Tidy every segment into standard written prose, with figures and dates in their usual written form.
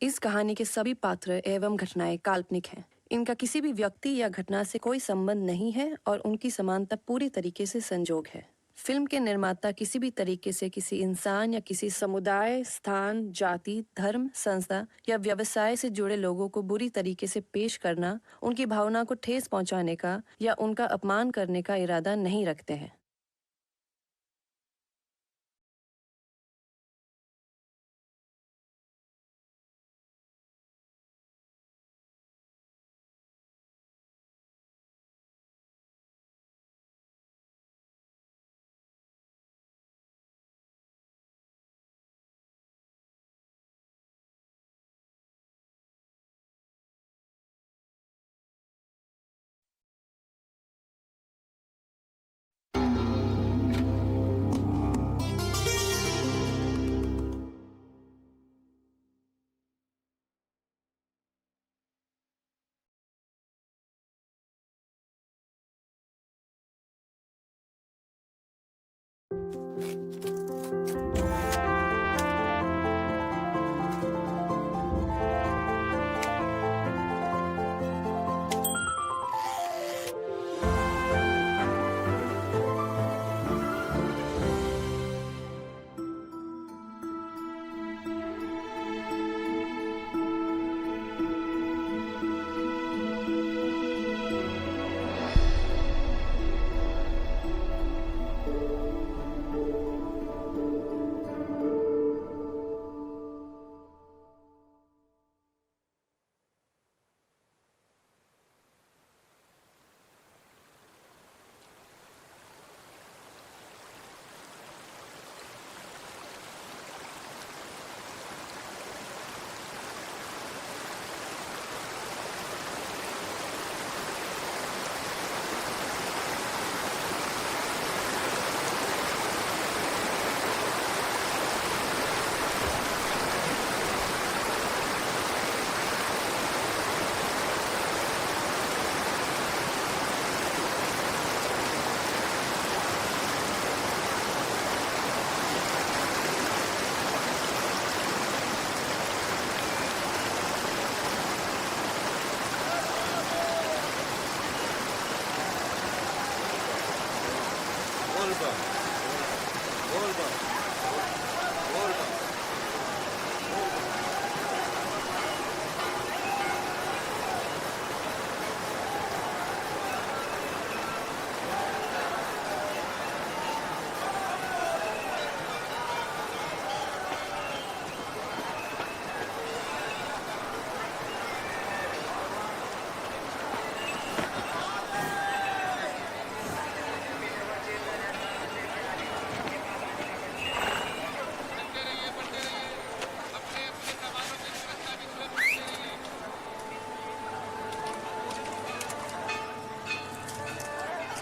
इस कहानी के सभी पात्र एवं घटनाएं काल्पनिक हैं। इनका किसी भी व्यक्ति या घटना से कोई संबंध नहीं है और उनकी समानता पूरी तरीके से संजोग है। फिल्म के निर्माता किसी भी तरीके से किसी इंसान या किसी समुदाय, स्थान, जाति, धर्म, संस्था या व्यवसाय से जुड़े लोगों को बुरी तरीके से पेश करना, उनकी भावना को ठेस पहुंचाने का या उनका अपमान करने का इरादा नहीं रखते हैं।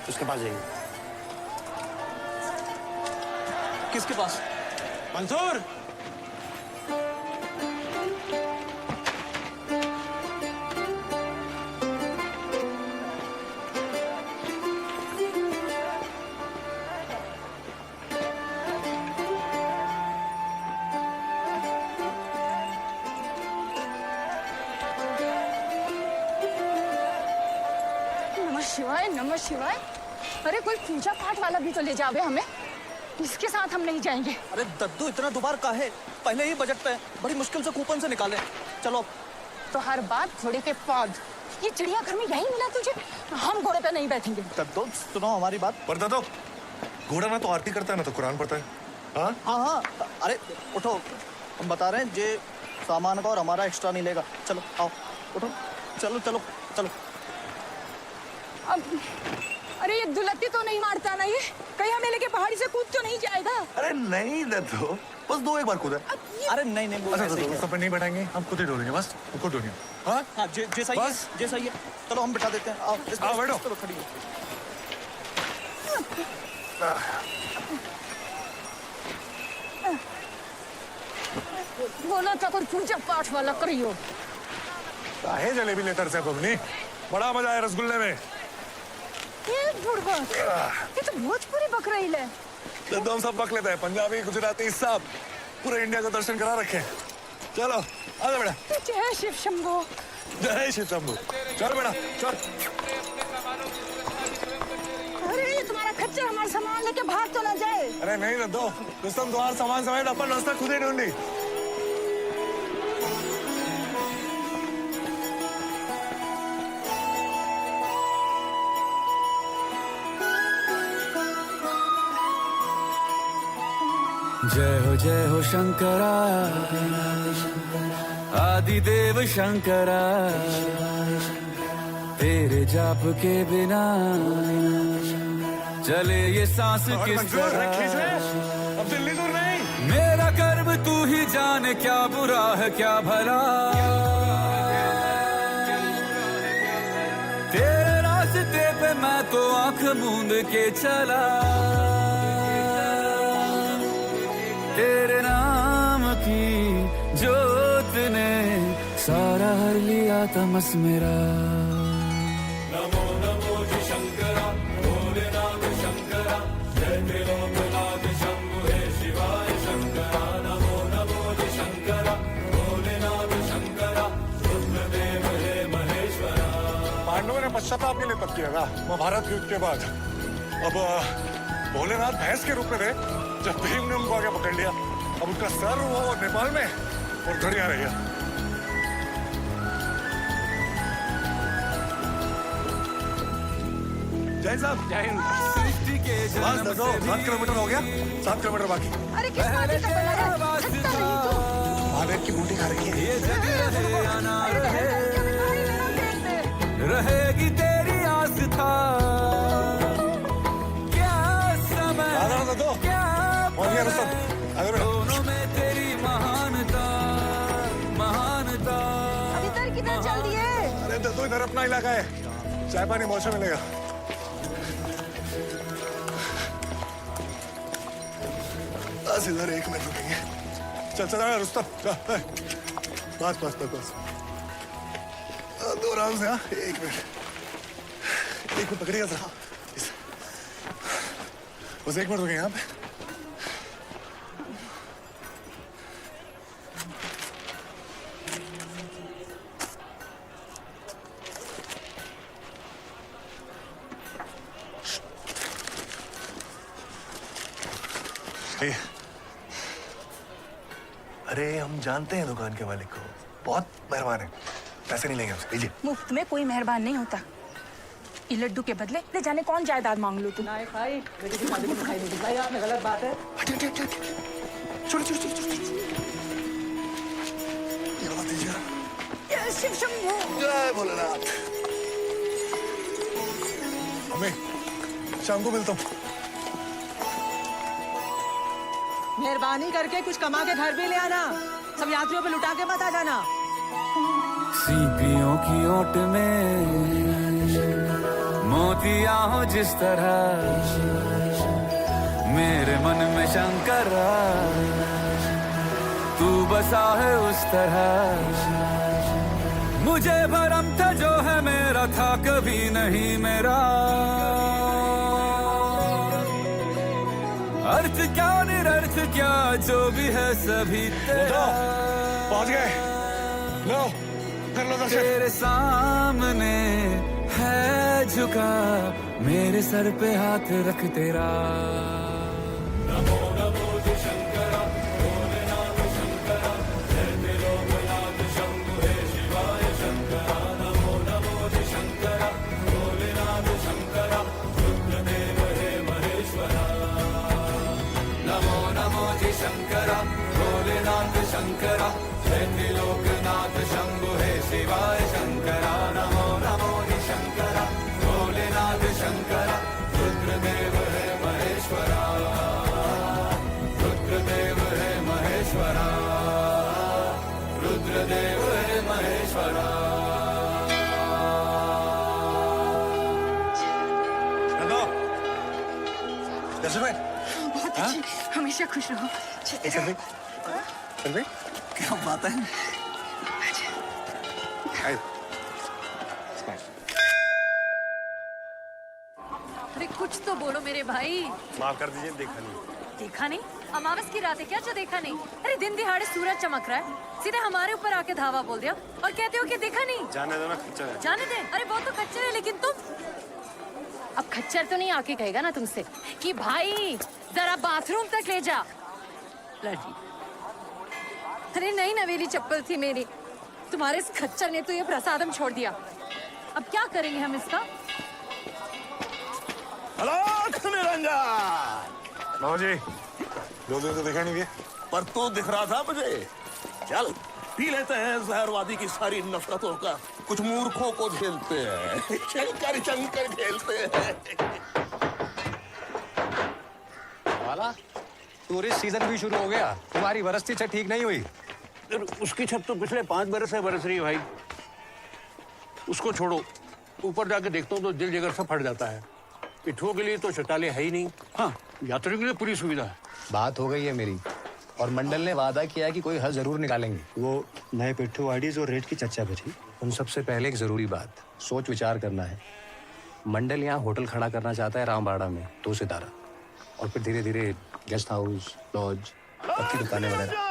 उसके पास जाइए। किसके पास? मंसूर! नमः शिवाय, नमः शिवाय। अरे कोई पूजा पाठ वाला भी तो ले जावे हमें। इसके साथ हम नहीं जाएंगे। अरे दद्दू इतना दोबार का है, पहले ही बजट पे बड़ी मुश्किल से कूपन से निकाले। चलो तो हर बात घोड़े के पाद। ये चिड़ियाघर में यही मिला तुझे? हम घोड़े पे नहीं बैठेंगे। दद्दू सुनो हमारी बात। पर दादो, घोड़ा ना तो आरती करता है ना तो कुरान पढ़ता है। हाँ हाँ हाँ, अरे उठो, हम बता रहे हैं जे सामान का और हमारा एक्स्ट्रा नहीं लेगा। चलो आओ, उठो, चलो चलो चलो। अब अरे ये दुलत्ती तो नहीं मारता ना ये? कहीं हमें लेके पहाड़ी से कूद तो नहीं जाएगा? अरे नहीं दादो, बस दो एक बार कूदा। अरे नहीं नहीं, अच्छा तो सब पे नहीं बैठाएंगे, हम खुद ही डोलेंगे, बस खुद डोलेंगे। हाँ हाँ, जैसा ही है, जैसा ही है। चलो हम बिठा देते हैं। आओ आओ, बैठो। चलो खड़ी हो। बोला था कोई पूजा पाठ वाला करियो। काहे जलेबी लेतर से कोबनी, बड़ा मजा आया रसगुल्ले में। ये बुढ़वा, ये तो भोजपुरी बक रही है। तो हम सब पक लेते हैं, पंजाबी, गुजराती सब, पूरे इंडिया का दर्शन करा रखे। चलो आजा बेटा। जय शिव शंभो। जय शिव शंभू। चल बेटा चल। अरे ये तुम्हारा खच्चर हमारा सामान लेके भाग तो ना जाए। अरे नहीं ना दो रुस्तम, तुम्हारा सामान समेत अपन रास्ता खुद ही ढूंढी। जय हो शंकरा आदिदेव शंकरा, तेरे जाप के बिना चले ये सांस किस तरह। अब दिल्ली दूर नहीं। मेरा कर्म तू ही जाने, क्या बुरा है क्या भला, तेरे रास्ते पे मैं तो आंख मूंद के चला। तेरे नाम की जोत ने सारा हर लिया तमस मेरा। नमो नमो जी शंकरा भोलेनाथ शंकरा, जय त्रिलोकनाथ शंभु हे शिवाय शंकरा। नमो नमो जी शंकरा भोलेनाथ शंकरा, रुद्रदेव हे महेश्वरा। पांडवों ने पश्चाताप के लिए तप किया था महाभारत युद्ध के बाद। अब भोलेनाथ भैंस के रूप में थे जब भीम ने उनको आगे पकड़ लिया। अब उनका सर वो नेपाल में और धड़ यहाँ रही है। जय साहब। जय हिंद। सृष्टि के बस दो 7 किलोमीटर हो गया, 7 किलोमीटर बाकी। अरे किस बात का बना है? थकता नहीं तू? महादेव की बूटी खा रही है। ये जग रहे या ना रहे, रहेगी तेरी आस्था। क्या समय आधा दो क्या और ये रुस्तम दोनों में तेरी महानता महानता। अभी तक कितना चल दिए? अरे तो इधर अपना इलाका है, चाय पानी मौसम मिलेगा। बस इधर 1 मिनट रुकेंगे। चल चल रुस्तम बस बस बस बस दो आराम से। हाँ 1 मिनट पकड़िएगा सर। बस 1 मिनट रुकेंगे यहाँ पे। अरे हम जानते हैं दुकान के मालिक को, बहुत मेहरबान है, पैसे नहीं लेंगे हमसे, लीजिए। मुफ्त में कोई मेहरबान नहीं होता। ये लड्डू के बदले ले जाने कौन जायदाद मांग लो तुम। भाई बेटी की शादी में दिखाई नहीं भाई, आपने गलत बात है। हट हट हट हट। छोड़ छोड़ छोड़ छोड़। ये बात दीजिए। जय शिव शंभो। जय भोलेनाथ। मम्मी शाम को मिलता हूँ। मेहरबानी करके कुछ कमा के घर भी ले आना, सब यात्रियों पे लुटा के मत आ जाना। सीपियों की ओट में मोतिया हो जिस तरह, मेरे मन में शंकरा तू बसा है उस तरह। मुझे भरम था जो है मेरा था कभी नहीं मेरा, अर्थ क्या निरर्थ क्या जो भी है सभी तेरा। पहुंच गए, लो कर लो दर्शन। तेरे सामने है झुका मेरे सर पे हाथ रख तेरा। नमो नमो जी शंकरा भोलेनाथ शंकरा, जय त्रिलोकनाथ शंभु हे शिवाय शंकरा। नमो नमो जी शंकरा भोलेनाथ शंकरा, रुद्रदेव हे महेश्वरा। नमो नमो जी शंकरा भोलेनाथ शंकरा, जय त्रिलोकनाथ शंभु हे शिवाय शंकरा। नमो नमो जी शंकरा भोलेनाथ शंकरा, रुद्रदेव हे महेश्वरा। रुद्रदेव हे महेश्वरा, रुद्रदेव हे महेश्वरा। कैसे भाई? बहुत अच्छी, हमेशा खुश रहो। चल भाई, चल भाई। क्या बात है। आइए। अरे कुछ तो बोलो मेरे भाई। माफ कर दीजिए, देखा नहीं। देखा नहीं? अमावस की रात है क्या जो देखा नहीं? अरे दिन दिहाड़े सूरज चमक रहा है, सीधे हमारे ऊपर आके धावा बोल दिया और कहते हो कि देखा नहीं? जाने दो ना, खच्चर है। जाने दे। अरे वो तो खच्चर है, लेकिन तुम अब खच्चर तो नहीं आके कहेगा ना तुमसे कि भाई जरा बाथरूम तक ले जा। लड़ी। अरे नई नवेली चप्पल थी मेरी, तुम्हारे इस खच्चर ने तो ये प्रसादम छोड़ दिया। अब क्या करेंगे हम इसका? अलग निरंजन। लो जी, 2 दिन तो देखा नहीं गया। पर तू दिख रहा था मुझे। चल पी लेते हैं जहरवादी की सारी नफरतों का, कुछ मूर्खों को झेलते हैं। शंकर शंकर खेलते हैं। वाला टूरिस्ट सीजन भी शुरू हो गया, तुम्हारी बरसती छत ठीक नहीं हुई। उसकी छत तो पिछले 5 बरस से बरस रही है भाई। उसको छोड़ो, ऊपर जाके देखता हूँ तो दिल जिगर से फट जाता है। पिट्ठुओं के लिए तो शौचालय है ही नहीं। हाँ, यात्रियों के लिए पूरी सुविधा है। बात हो गई है मेरी, और मंडल ने वादा किया है कि कोई हल जरूर निकालेंगे। वो नए पिट्ठू आईडीज और रेट की चर्चा बची। उन सबसे पहले एक जरूरी बात, सोच विचार करना है। मंडल यहाँ होटल खड़ा करना चाहता है रामबाड़ा में 2 सितारा, और फिर धीरे धीरे गेस्ट हाउस, लॉज, पक्की दुकानें वगैरह।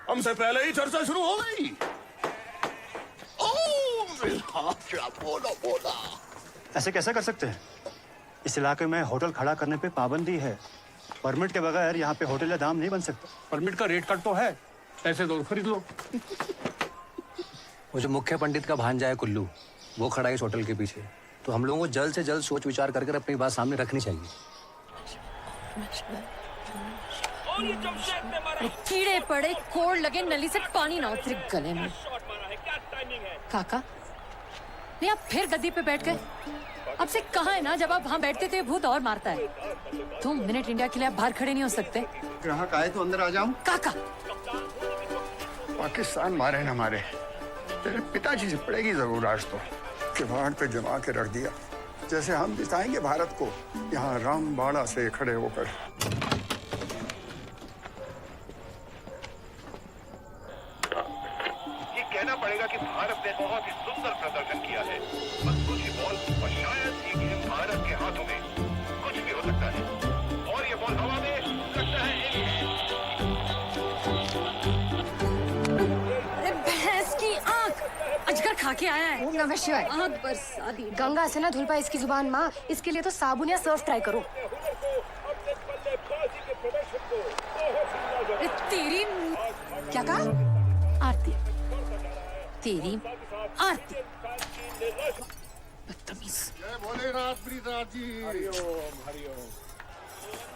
हमसे पहले ही चर्चा शुरू हो गई। बोला बोला। ऐसे कैसे कर सकते हैं? इस इलाके में होटल खड़ा करने पे पाबंदी है। परमिट के बगैर यहाँ पे होटल या दाम नहीं बन सकता। परमिट का रेट कट तो है, पैसे दो खरीद लो। वो जो मुख्य पंडित का भांजा है कुल्लू, वो खड़ा है इस होटल के पीछे। तो हम लोगों को जल्द से जल्द सोच विचार कर अपनी बात सामने रखनी चाहिए। कीड़े पड़े, कोड़ लगे, नली से पानी ना उतरे गले में। काका, नहीं आप फिर गद्दी पे बैठ गए। अब से कहा है ना, जब आप वहाँ बैठते थे भूत और मारता है। 2 मिनट इंडिया के लिए आप बाहर खड़े नहीं हो सकते? ग्राहक आए तो अंदर आ जाऊं। काका, पाकिस्तान मारे न मारे, तेरे पिताजी से पड़ेगी जरूर आज तो। किवाड़ पे जमा के रख दिया, जैसे हम जिताएंगे भारत को यहाँ रामबाड़ा से खड़े होकर। ये कहना पड़ेगा कि भारत ने बहुत ही सुंदर प्रदर्शन किया है। बस कुछ ही बॉल और शायद ही गेम भारत के हाथों में कुछ भी हो सकता है, और ये बॉल हवा में लगता है। अरे भैंस की आंख, अजगर खा के आया है। ओम नमः शिवाय। आंख बरसा दी। गंगा से ना धुल पाए इसकी जुबान माँ, इसके लिए तो साबुन या सर्फ ट्राई करो। अरे तेरी क्या कहा? आरती, तेरी आरती। बदतमीज।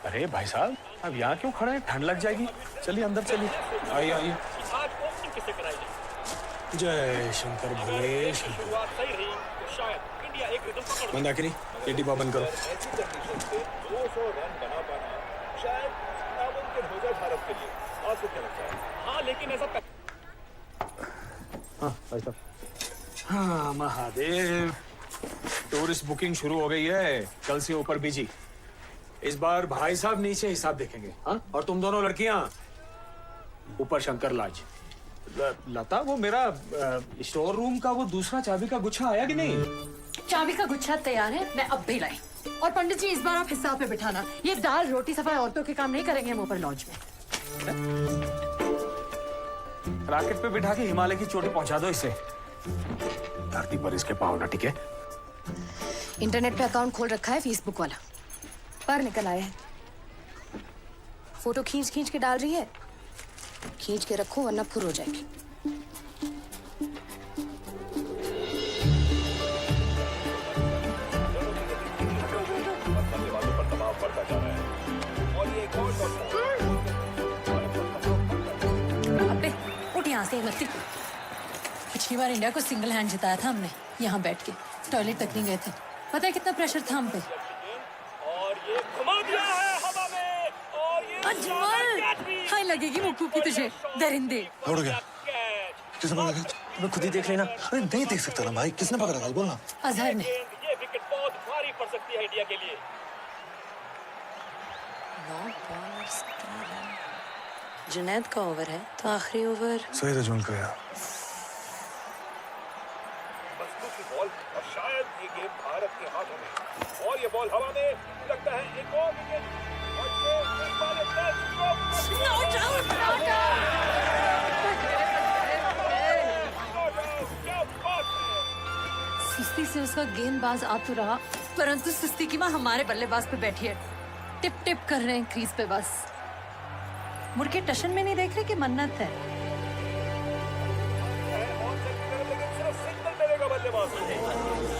अरे भाई साहब, अब यहाँ क्यों खड़े हैं? ठंड लग जाएगी। चलिए अंदर चलिए। आइए आइए। जय शंकर भोले शंकर। मंदाकिनी, ये डिब्बा बंद करो। हाँ महादेव, टूरिस्ट बुकिंग शुरू हो गई है। कल से ऊपर बीजी। इस बार भाई साहब नीचे हिसाब देखेंगे। हाँ, और तुम दोनों लड़कियां ऊपर शंकर लाज। लता, वो मेरा स्टोर रूम का वो दूसरा चाबी का गुच्छा आया कि नहीं? चाबी का गुच्छा तैयार है, मैं अब भी लाई। और पंडित जी, इस बार आप हिसाब पे बिठाना। ये दाल रोटी सफाई औरतों के काम नहीं करेंगे हम ऊपर लॉज में। रॉकेट पे बिठा के हिमालय की चोटी पहुंचा दो इसे। धरती पर इसके पाँव ना टिके। इंटरनेट पे अकाउंट खोल रखा है फेसबुक वाला, पर निकल आया है। फोटो खींच खींच के डाल रही है। खींच के रखो वरना फुर हो जाएगी। अबे उठ यहाँ से मस्ती। पिछली बार इंडिया को सिंगल हैंड जिताया था हमने, यहाँ बैठ के। टॉयलेट तक नहीं गए थे। पता है कितना प्रेशर था हम पे? अजमल, हाय लगेगी मुक्कू की तुझे, दरिंदे। उड़ गया। किसने पकड़ा? मैं खुद ही देख लेना। अरे नहीं देख सकता ना भाई, किसने पकड़ा था? बोलना। अजहर ने। ये विकेट बहुत भारी पड़ सकती है इंडिया के लिए। जुनैद का ओवर है तो आखिरी ओवर सही था जुनल का यार। दूसरी बॉल और शायद ये गेम भारत के हाथों में। और ये बॉल हवा में, लगता है एक और विकेट। और ये इस बार एक मैच ड्रॉप। नॉट आउट, क्या बात है। सुस्ती से उसका गेंदबाज आ तो रहा, परंतु सुस्ती की माँ हमारे बल्लेबाज पे बैठी है। टिप टिप कर रहे हैं क्रीज पे बस। मुड़ के टशन में नहीं देख रहे कि मन्नत है।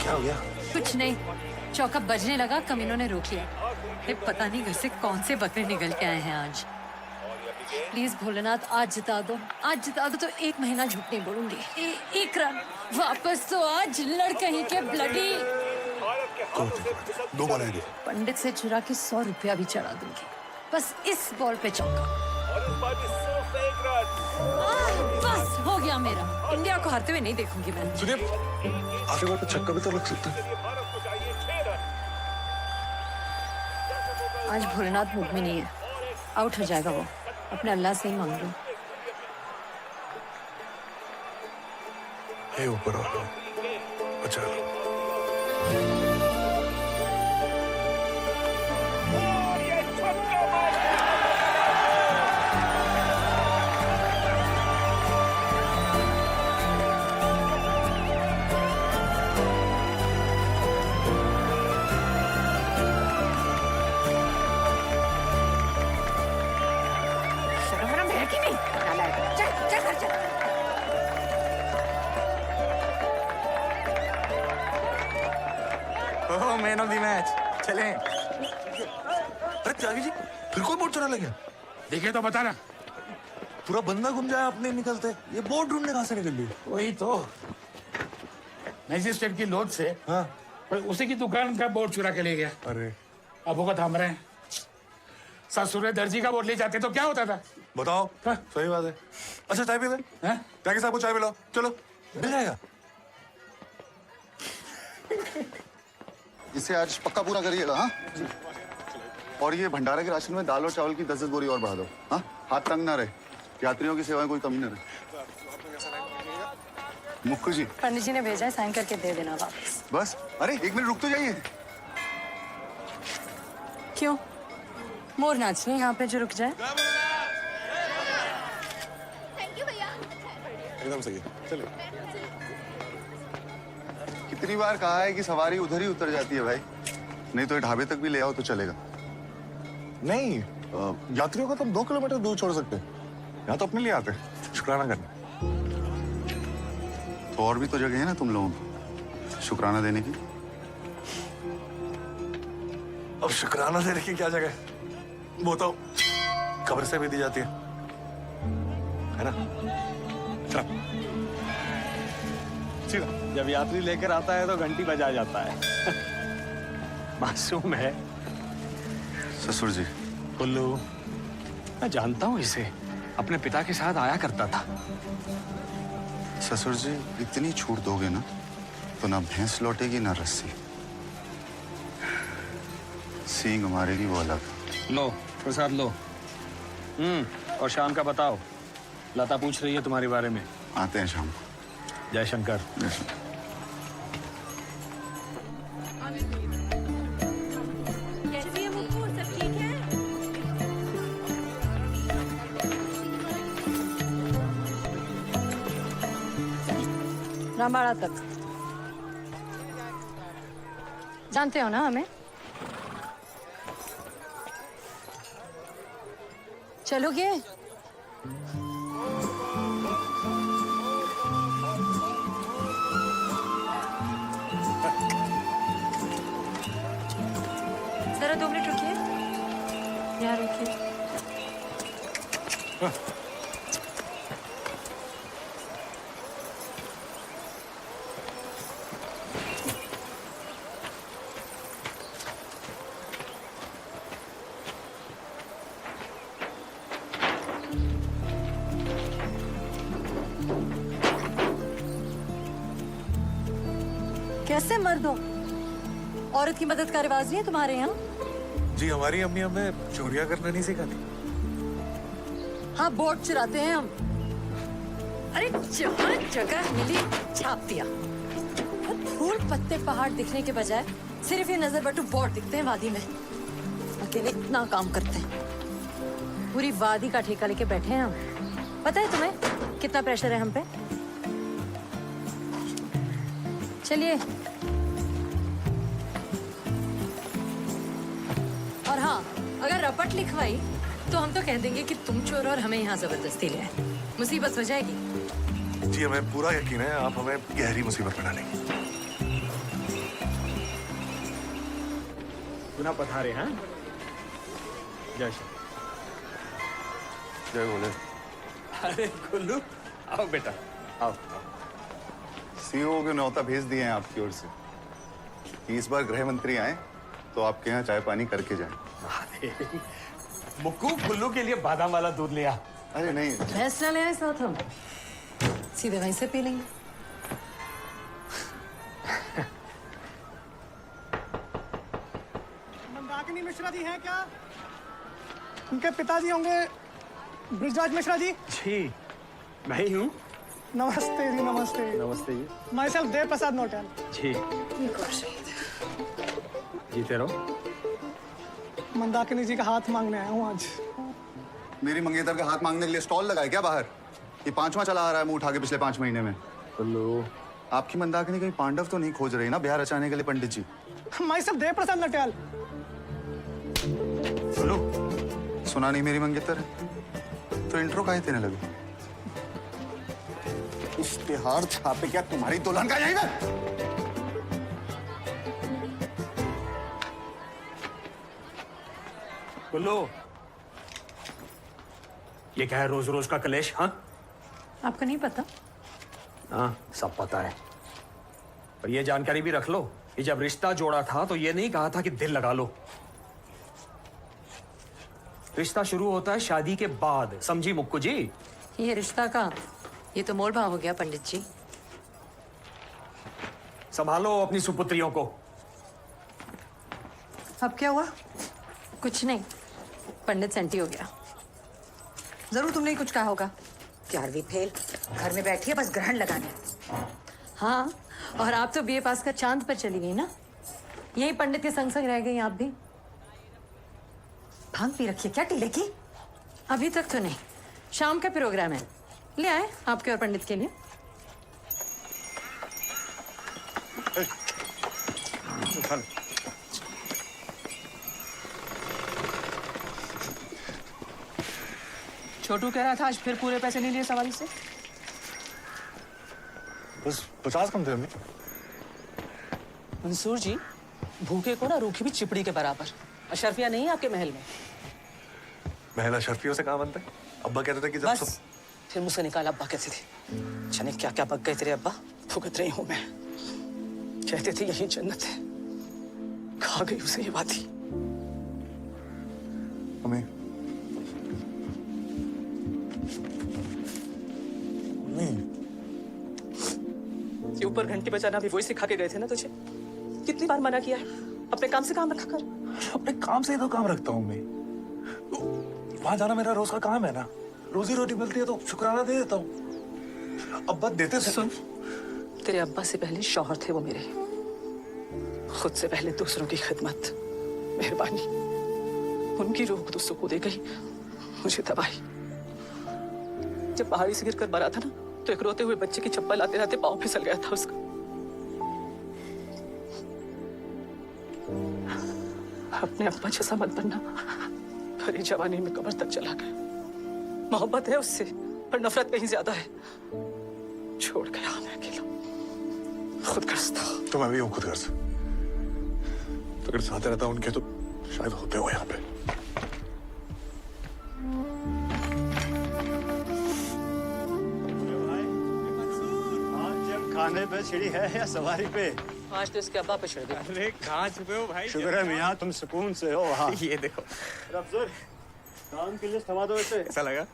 क्या हो गया? कुछ नहीं, चौका बजने लगा, कमीनों ने रोक लिया। ये पता नहीं घर से कौन से बकरे निकल के आए हैं आज। प्लीज भोलेनाथ आज जिता दो, आज जिता दो तो 1 महीना झूठ नहीं बोलूंगी। 1 रन वापस तो आज, लड़ कहीं के ब्लडी। 2 बॉल है। पंडित से चुरा के 100 रुपया भी चढ़ा दूंगी, बस इस बॉल पे चौका। बस हो गया मेरा। इंडिया को हारते हुए नहीं देखूंगी मैं। सुनिए, आखिरी बार पे छक्का भी तो लग सकता है। आज भोलेनाथ मूड में नहीं है, आउट हो जाएगा वो। अपने अल्लाह से ही मांग लो। हे ऊपर आओ, बचा लो। मैन ऑफ द मैच, चलें। अरे त्यागी जी, फिर कोई बोर्ड चुरा ले गया? देखे तो बता ना। पूरा बंदा घूम जाए, अपने निकलते। ये बोर्ड ढूंढने कहाँ से निकल ली? वही तो मैजिस्ट्रेट की लोध से। हाँ, पर उसी की दुकान का बोर्ड चुरा के ले गया। अरे अब वो थाम रहे हैं। ससुर दर्जी का बोर्ड ले जाते तो क्या होता था? बताओ। हाँ। सही बात है। अच्छा चाय पी ले। हाँ? त्यागी साहब को चाय पिलाओ, चलो। मिल जाएगा। इसे आज पक्का पूरा करिएगा। हाँ, और ये भंडारे के राशन में दाल और चावल की 10 बोरी और बढ़ा दो। हाँ, हाथ तंग ना रहे, यात्रियों की सेवा में कोई कमी ना रहे। मुक्कू जी, पंडित जी ने भेजा है, साइन करके दे देना वापस। बस। अरे 1 मिनट रुक तो जाइए। क्यों? मोर नाच रहे यहाँ पे जो रुक जाए। एकदम सही है, चलो। कितनी बार कहा है कि सवारी उधर ही उतर जाती है भाई, नहीं तो ये ढाबे तक भी ले आओ तो चलेगा। नहीं, यात्रियों को तो 2 किलोमीटर दूर छोड़ सकते हैं। यहाँ तो अपने लिए आते हैं, शुक्राना करने। तो और भी तो जगह है ना तुम लोगों को शुक्राना देने की। अब शुक्राना देने की क्या जगह है? वो तो खबर से भी दी जाती है ना? चलो। सीधा। जब यात्री लेकर आता है तो घंटी बजा जाता है। मासूम है। ससुर जी, कुल्लू, मैं जानता हूँ इसे, अपने पिता के साथ आया करता था। ससुर जी, इतनी छूट दोगे ना तो ना भैंस लौटेगी ना रस्सी। सींग मारेगी वो अलग। लो प्रसाद लो। और शाम का बताओ, लता पूछ रही है तुम्हारे बारे में। आते हैं शाम को। जय शंकर। जय शंकर। रामबाड़ा तक जानते हो ना हमें? चलोगे? जरा 2 मिनट रुकिए, यहाँ रुकिए। कैसे मर्द हो? औरत की मदद का रिवाज नहीं है तुम्हारे यहाँ? जी, हमारी अम्मी हमें चोरियां करना नहीं सिखाती। हाँ, बोट चुराते हैं हम। अरे जगह जगह मिली, छाप दिया। फूल पत्ते पहाड़ दिखने के बजाय सिर्फ ये नजर बटू बोर्ड दिखते हैं वादी में। अकेले इतना काम करते हैं, पूरी वादी का ठेका लेके बैठे हैं हम। पता है तुम्हें कितना प्रेशर है हम पे? चलिए। और हाँ, अगर रपट लिखवाई तो हम तो कह देंगे कि तुम चोर और हमें यहाँ जबरदस्ती ले आए। मुसीबत हो जाएगी। जी हमें पूरा यकीन है आप हमें गहरी मुसीबत में डालेंगे। पुनः पधारे हैं। जय श्री। जय बोले। अरे गुल्लू, आओ बेटा, आओ। सीईओ के न्योता भेज दिए हैं आपकी ओर से कि इस बार गृह मंत्री आए तो आपके यहाँ चाय पानी करके जाएं। मुक्कू गुल्लू के लिए बादाम वाला दूध लिया। अरे नहीं, भैंस ना ले आए साथ हम, सीधे वहीं से पी लेंगे। मंदाकिनी मिश्रा जी हैं क्या? उनके पिताजी होंगे ब्रिजराज मिश्रा जी। जी मैं ही हूँ। नमस्ते जी, नमस्ते। नमस्ते जी। My self Dev Prasad नोटल। जी जीते रहो। मंदाकिनी जी का हाथ मांगने आया हूँ आज। मेरी मंगेतर का हाथ मांगने के लिए स्टॉल लगाए क्या बाहर? ये 5वां चला आ रहा है मुंह उठा के पिछले 5 महीने में। गुल्लू, आपकी मंदाकिनी कहीं पांडव तो नहीं खोज रही ना ब्याह रचाने के लिए पंडित जी? My self Dev Prasad नोटल। बोलो, सुना नहीं मेरी मंगेतर है तो इंट्रो काहे देने लगे? इश्तेहार छापे क्या तुम्हारी दुल्हन का यही है? गुल्लू, ये क्या है रोज रोज का कलेश? हाँ आपको नहीं पता? हाँ सब पता है, पर ये जानकारी भी रख लो कि जब रिश्ता जोड़ा था तो ये नहीं कहा था कि दिल लगा लो। रिश्ता शुरू होता है शादी के बाद, समझी मुक्कू जी? ये रिश्ता का ये तो मोल भाव हो गया पंडित जी। संभालो अपनी सुपुत्रियों को। अब क्या हुआ? कुछ नहीं, पंडित सेंटी हो गया। जरूर तुमने ही कुछ कहा होगा। 11वीं फेल, घर में बैठी है बस ग्रहण लगाने। हाँ, और आप तो बीए पास कर चांद पर चली गई ना। यही पंडित के संग संग रह गई आप भी। भांग पी रखी है क्या टीले की? अभी तक तो नहीं, शाम का प्रोग्राम है, ले आए आपके और पंडित के लिए। छोटू कह रहा था आज फिर पूरे पैसे नहीं लिए सवारी से। बस 50 कम थे हमें। मंसूर जी, भूखे को ना रूखी भी चिपड़ी के बराबर। अशरफिया नहीं है आपके महल में? महल अशरफियों से कहाँ बनता है? अब्बा कहते थे कि जब बस फिर मुझसे निकाल। अब्बा कहते थे, जाने क्या क्या पक गए तेरे अब्बा, भुगत रही हूं मैं। कहते थे यही जन्नत है, खा गई उसे ये वादी। हमें ये ऊपर घंटी बजाना भी वही सिखा के गए थे ना तुझे? कितनी बार मना किया है अपने काम से काम रखा कर। अपने काम से ही तो काम रखता हूँ मैं। वहां जाना मेरा रोज का काम है ना, रोजी रोटी मिलती है तो शुक्राना दे देता हूँ। अब्बा देते थे। सुन, तेरे अब्बा से पहले शौहर थे वो मेरे, खुद से पहले दूसरों की खिदमत, मेहरबानी। उनकी रूह तो सुकून दे गई, मुझे दबाई। जब पहाड़ी से गिरकर मरा था ना, तो एक रोते हुए बच्चे की चप्पल आते आते पाँव फिसल गया था उसका। अपने अब्बा जैसा मत बनना, भरी जवानी में कब्र तक चला गया। मोहब्बत है उससे, पर नफरत कहीं ज्यादा है। छोड़ गया मैं अकेला, खुदगर्ज था। तो मैं भी हूँ खुदगर्ज। अगर साथ रहता उनके तो शायद होते हो यहाँ पे। खाने पे छिड़ी है या सवारी पे? आज तो इसके अब्बा पे छिड़ गया। अरे कहाँ छुपे हो भाई? शुक्र है मियाँ तुम सुकून से हो वहाँ। ये देखो, अफसर काम की लिस्ट थमा दो इसे। ऐसा लगा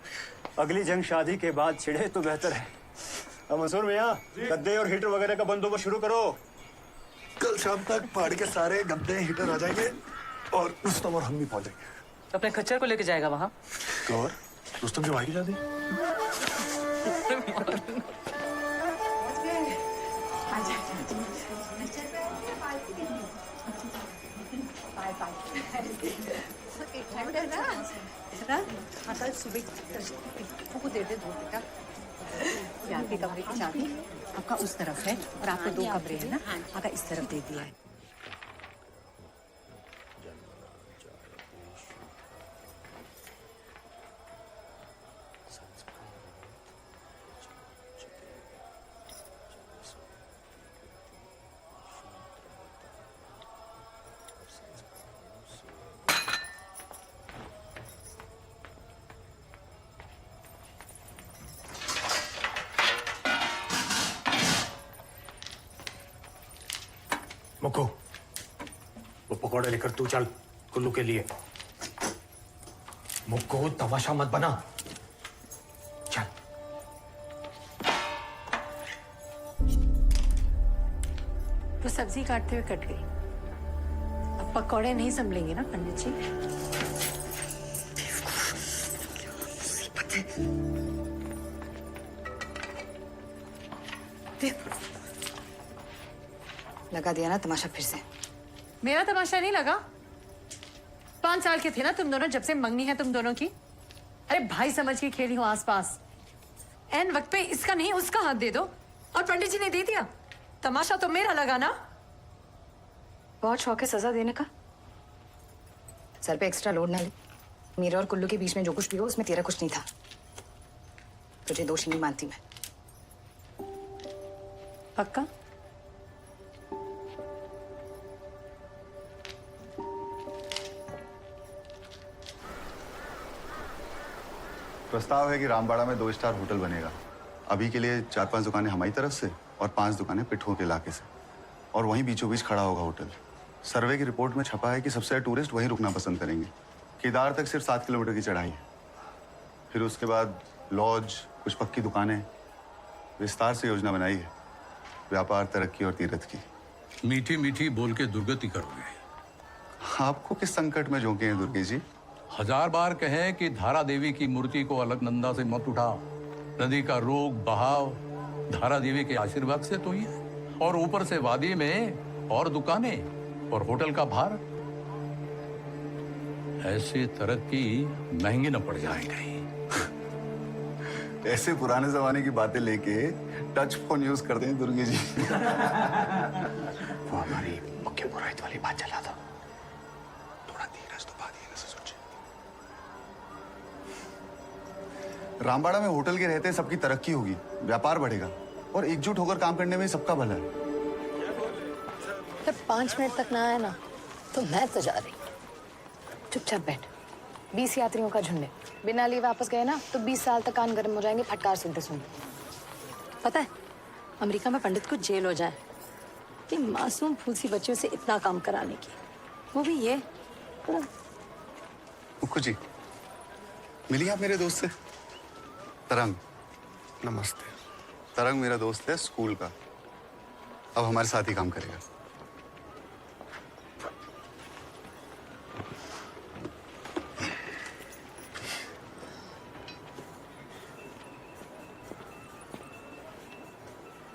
अगली जंग शादी के बाद छिड़े तो बेहतर है। अब मंसूर मियाँ गद्दे और हीटर वगैरह का बंदोबस्त शुरू करो। कल शाम तक पहाड़ के सारे गद्दे हीटर आ जाएंगे और रुस्तम और हम भी पहुंच जाएंगे। अपने खच्चर को लेके जाएगा वहाँ। और रुस्तम के भाई की शादी। कल सुबह को दे दे दो बेटा। आपके कमरे की चाबी आपका उस तरफ है और आपको 2 कमरे हैं ना, आपका इस तरफ दे दिया है। मुक्को, वो पकौड़े लेकर तू चल कुल्लू के लिए। मुक्को, तमाशा मत बना, चल। तो सब्जी काटते हुए कट गई। अब पकौड़े नहीं संभलेंगे ना पंडित जी? लगा दिया ना तमाशा फिर से। मेरा तमाशा नहीं लगा। 5 साल के थे ना तुम दोनों जब से मंगनी है तुम दोनों की। अरे भाई समझ के खेली हो आसपास। एन वक्त पे इसका नहीं उसका हाथ दे दो और पंडित जी ने दे दिया। तमाशा तो मेरा लगा ना। बहुत शौक है सजा देने का। सर पे एक्स्ट्रा लोड ना ले। मेरे और कुल्लू के बीच में जो कुछ भी हो उसमें तेरा कुछ नहीं था। तुझे दोषी नहीं मानती मैं। पक्का? प्रस्ताव है कि रामबाड़ा में 2 स्टार होटल बनेगा। अभी के लिए 4-5 दुकानें हमारी तरफ से और 5 दुकानें पिट्ठों के इलाके से, और वहीं बीचों बीच खड़ा होगा होटल। सर्वे की रिपोर्ट में छपा है कि सबसे ज्यादा टूरिस्ट वहीं रुकना पसंद करेंगे। केदार तक सिर्फ 7 किलोमीटर की चढ़ाई है। फिर उसके बाद लॉज, कुछ पक्की दुकानें। विस्तार से योजना बनाई है, व्यापार, तरक्की और तीर्थ की। मीठी मीठी बोल के दुर्गति करोगे। आपको किस संकट में झोंके हैं दुर्गे जी? 1000 बार कहें कि धारा देवी की मूर्ति को अलकनंदा से मत उठा। नदी का रोग बहाव धारा देवी के आशीर्वाद से तो ही है, और ऊपर से वादी में और दुकानें और होटल का भार। ऐसी तरक्की महंगी न पड़ जाए कहीं। ऐसे पुराने जमाने की बातें लेके टच फोन यूज करते हैं दुर्गे जी। वो हमारी मुख्य पुरोहित वाली बात चला था। थोड़ा धीरज तो बात ही न सोचे। रामबाड़ा में होटल के रहते सबकी तरक्की होगी, व्यापार बढ़ेगा और एकजुट होकर काम करने में सबका भला है। जब 5 मिनट तक ना आया ना तो मैं तो जा रही। चुपचाप बैठ। 20 यात्रियों का झुंड है। बिना लिए वापस गए ना तो 20 साल तक कान गर्म हो जाएंगे फटकार सुनते सुनते। पता है अमेरिका में पंडित को जेल हो जाए कि मासूम फूसी बच्चों से इतना काम कराने की, वो भी ये। मुक्कू जी, मिलिए आप मेरे दोस्त से? तरंग। नमस्ते। तरंग मेरा दोस्त है स्कूल का, अब हमारे साथ ही काम करेगा।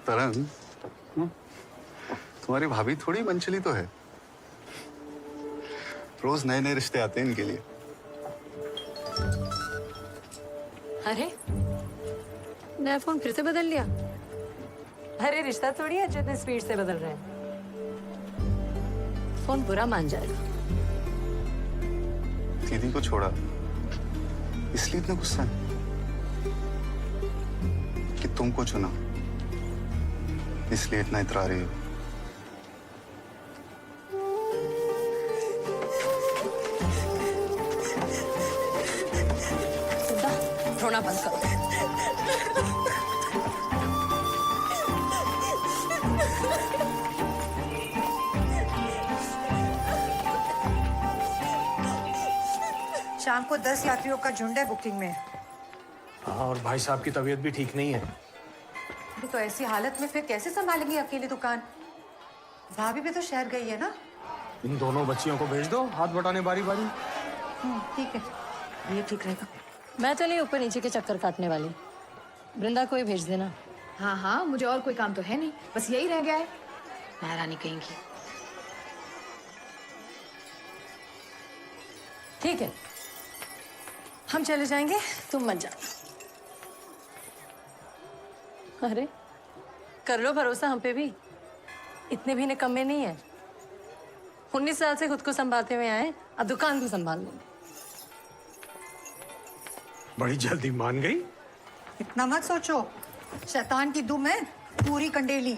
तरंग, तुम्हारी भाभी थोड़ी मनचली तो है। रोज नए नए रिश्ते आते हैं इनके लिए। अरे नया फोन फिर से बदल लिया। अरे रिश्ता थोड़ी है जो इतने स्पीड से बदल रहे हैं। फोन बुरा मान जाएगा। दीदी को छोड़ा इसलिए इतना गुस्सा है कि तुमको चुना इसलिए इतना इतरा रही हो। रोना बंद करो। शाम को 10 यात्रियों का झुंड है बुकिंग में। हाँ, और भाई साहब की तबीयत भी ठीक नहीं है। तो ऐसी हालत में फिर कैसे संभालेंगे अकेली दुकान? भाभी भी तो शहर गई है ना। इन दोनों बच्चियों को भेज दो, हाथ बटाने बारी बारी। ठीक है, ये ठीक रहेगा। मैं चली ऊपर नीचे के चक्कर काटने वाली। वृंदा को ही भेज देना। हाँ हाँ, मुझे और कोई काम तो है नहीं, बस यही रह गया है। महारानी कहेंगी। ठीक है, हम चले जाएंगे, तुम मत जाओ। अरे कर लो भरोसा हम पे भी, इतने भी निकम्मे नहीं है। 19 साल से खुद को संभालते हुए आए, अब दुकान भी संभाल लेंगे। बड़ी जल्दी मान गई। इतना मत सोचो, शैतान की दुम है पूरी कंडेली।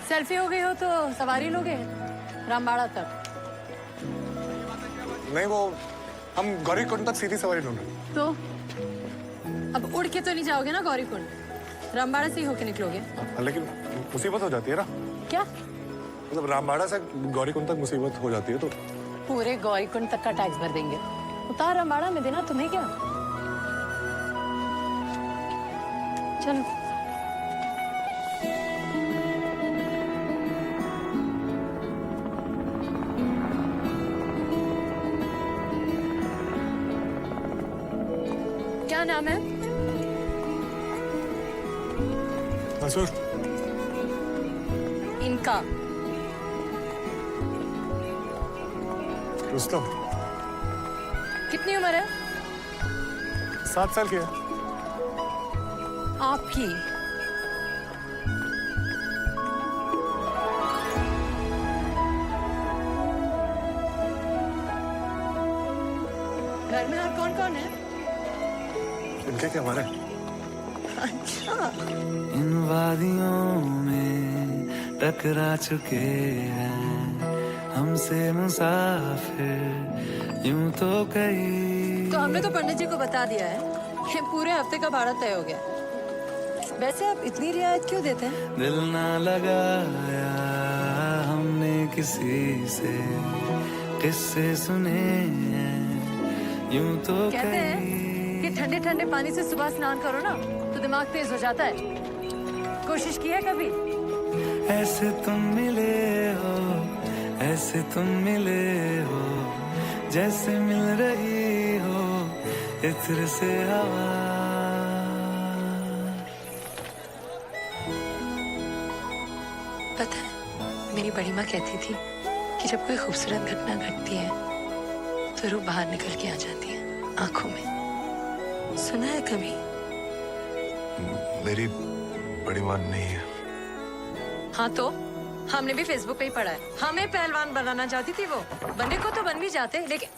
सेल्फी हो गई हो तो सवारी लोगे रामबाड़ा तक? नहीं, वो हम गौरीकुंड तक सीधी सवारी ढूंढ रहे तो अब उड़ के तो नहीं जाओगे ना गौरीकुंड, रामबाड़ा से ही होके निकलोगे। हैं। लेकिन मुसीबत हो जाती है ना, क्या? मतलब रामबाड़ा से गौरीकुंड तक मुसीबत हो जाती है तो। पूरे गौरीकुंड तक का टैक्स भर देंगे, उतार रामबाड़ा में देना तुम्हें क्या। चलो क्या नाम है? मंसूर। इनका रुस्तम। कितनी उम्र है? 7 साल की है। आपकी? घर में और कौन कौन है? इनके क्या हमारे? अच्छा, इन वादियों में टकरा चुके हैं हमसे मुसाफिर यूं तो कई। तो हमने तो पंडित जी को बता दिया है कि पूरे हफ्ते का भाड़ा तय हो गया। वैसे आप इतनी रियायत क्यों देते हैं? दिल ना लगाया हमने किसी से, किस्से सुने हैं यूं तो कहते हैं कि ठंडे ठंडे पानी से सुबह स्नान करो ना तो दिमाग तेज हो जाता है। कोशिश की है कभी? ऐसे तुम मिले हो, ऐसे तुम मिले हो, जैसे मिल रही हो इत्र से हवा। पता है, मेरी बड़ी माँ कहती थी कि जब कोई खूबसूरत घटना घटती है तो रूह बाहर निकल के आ जाती है आंखों में। सुना है कभी? मेरी बड़ी मां नहीं है। हाँ तो हमने भी फेसबुक पे ही पढ़ा है, हमें पहलवान बनाना चाहती थी वो। बनने को तो बन भी जाते, लेकिन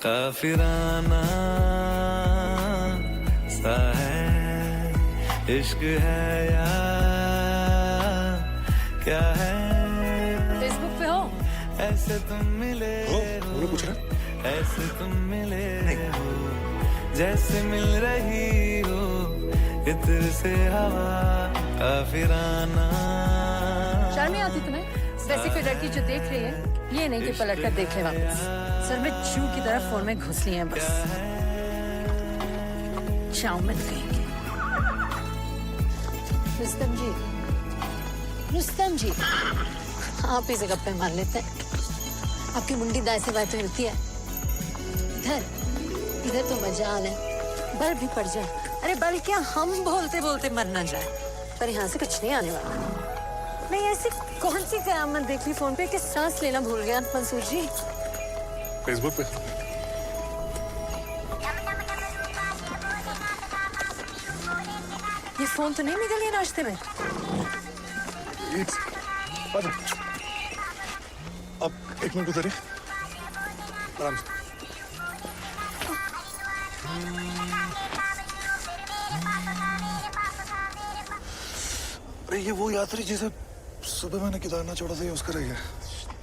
काफिराना सा है इश्क है या क्या है। फेसबुक पे हो? ऐसे तुम मिले हो, पूछ रहे? ऐसे तुम मिले हो, जैसे मिल रही हो इत्र से हवा। काफिराना। शर्म नहीं आती तुम्हें? वैसे कोई लड़की जो देख रही है, ये नहीं कि पलट कर देख ले वापस। सर में चू की तरह फोन में घुस ली है बस। चाउमिन कहेंगे। रुस्तम जी, रुस्तम जी, आप इसे गप्पे मार लेते हैं। आपकी मुंडी दाएं से बाएं तो हिलती है। इधर इधर तो मजाल है, बल भी पड़ जाए। अरे बल क्या, हम बोलते बोलते मर ना जाए। पर यहाँ से कुछ नहीं आने वाला। नहीं, ऐसी कौन सी कयामत देख ली फोन पे कि सांस लेना भूल गया मंसूर जी। फेसबुक पे। ये फोन तो नहीं निकल गया नाश्ते में? अब 1 मिनट उतरिए, आराम से। अरे ये वो यात्री जिसे सुबह मैंने केदारनाथ छोड़ा था, ये उसका रह गया।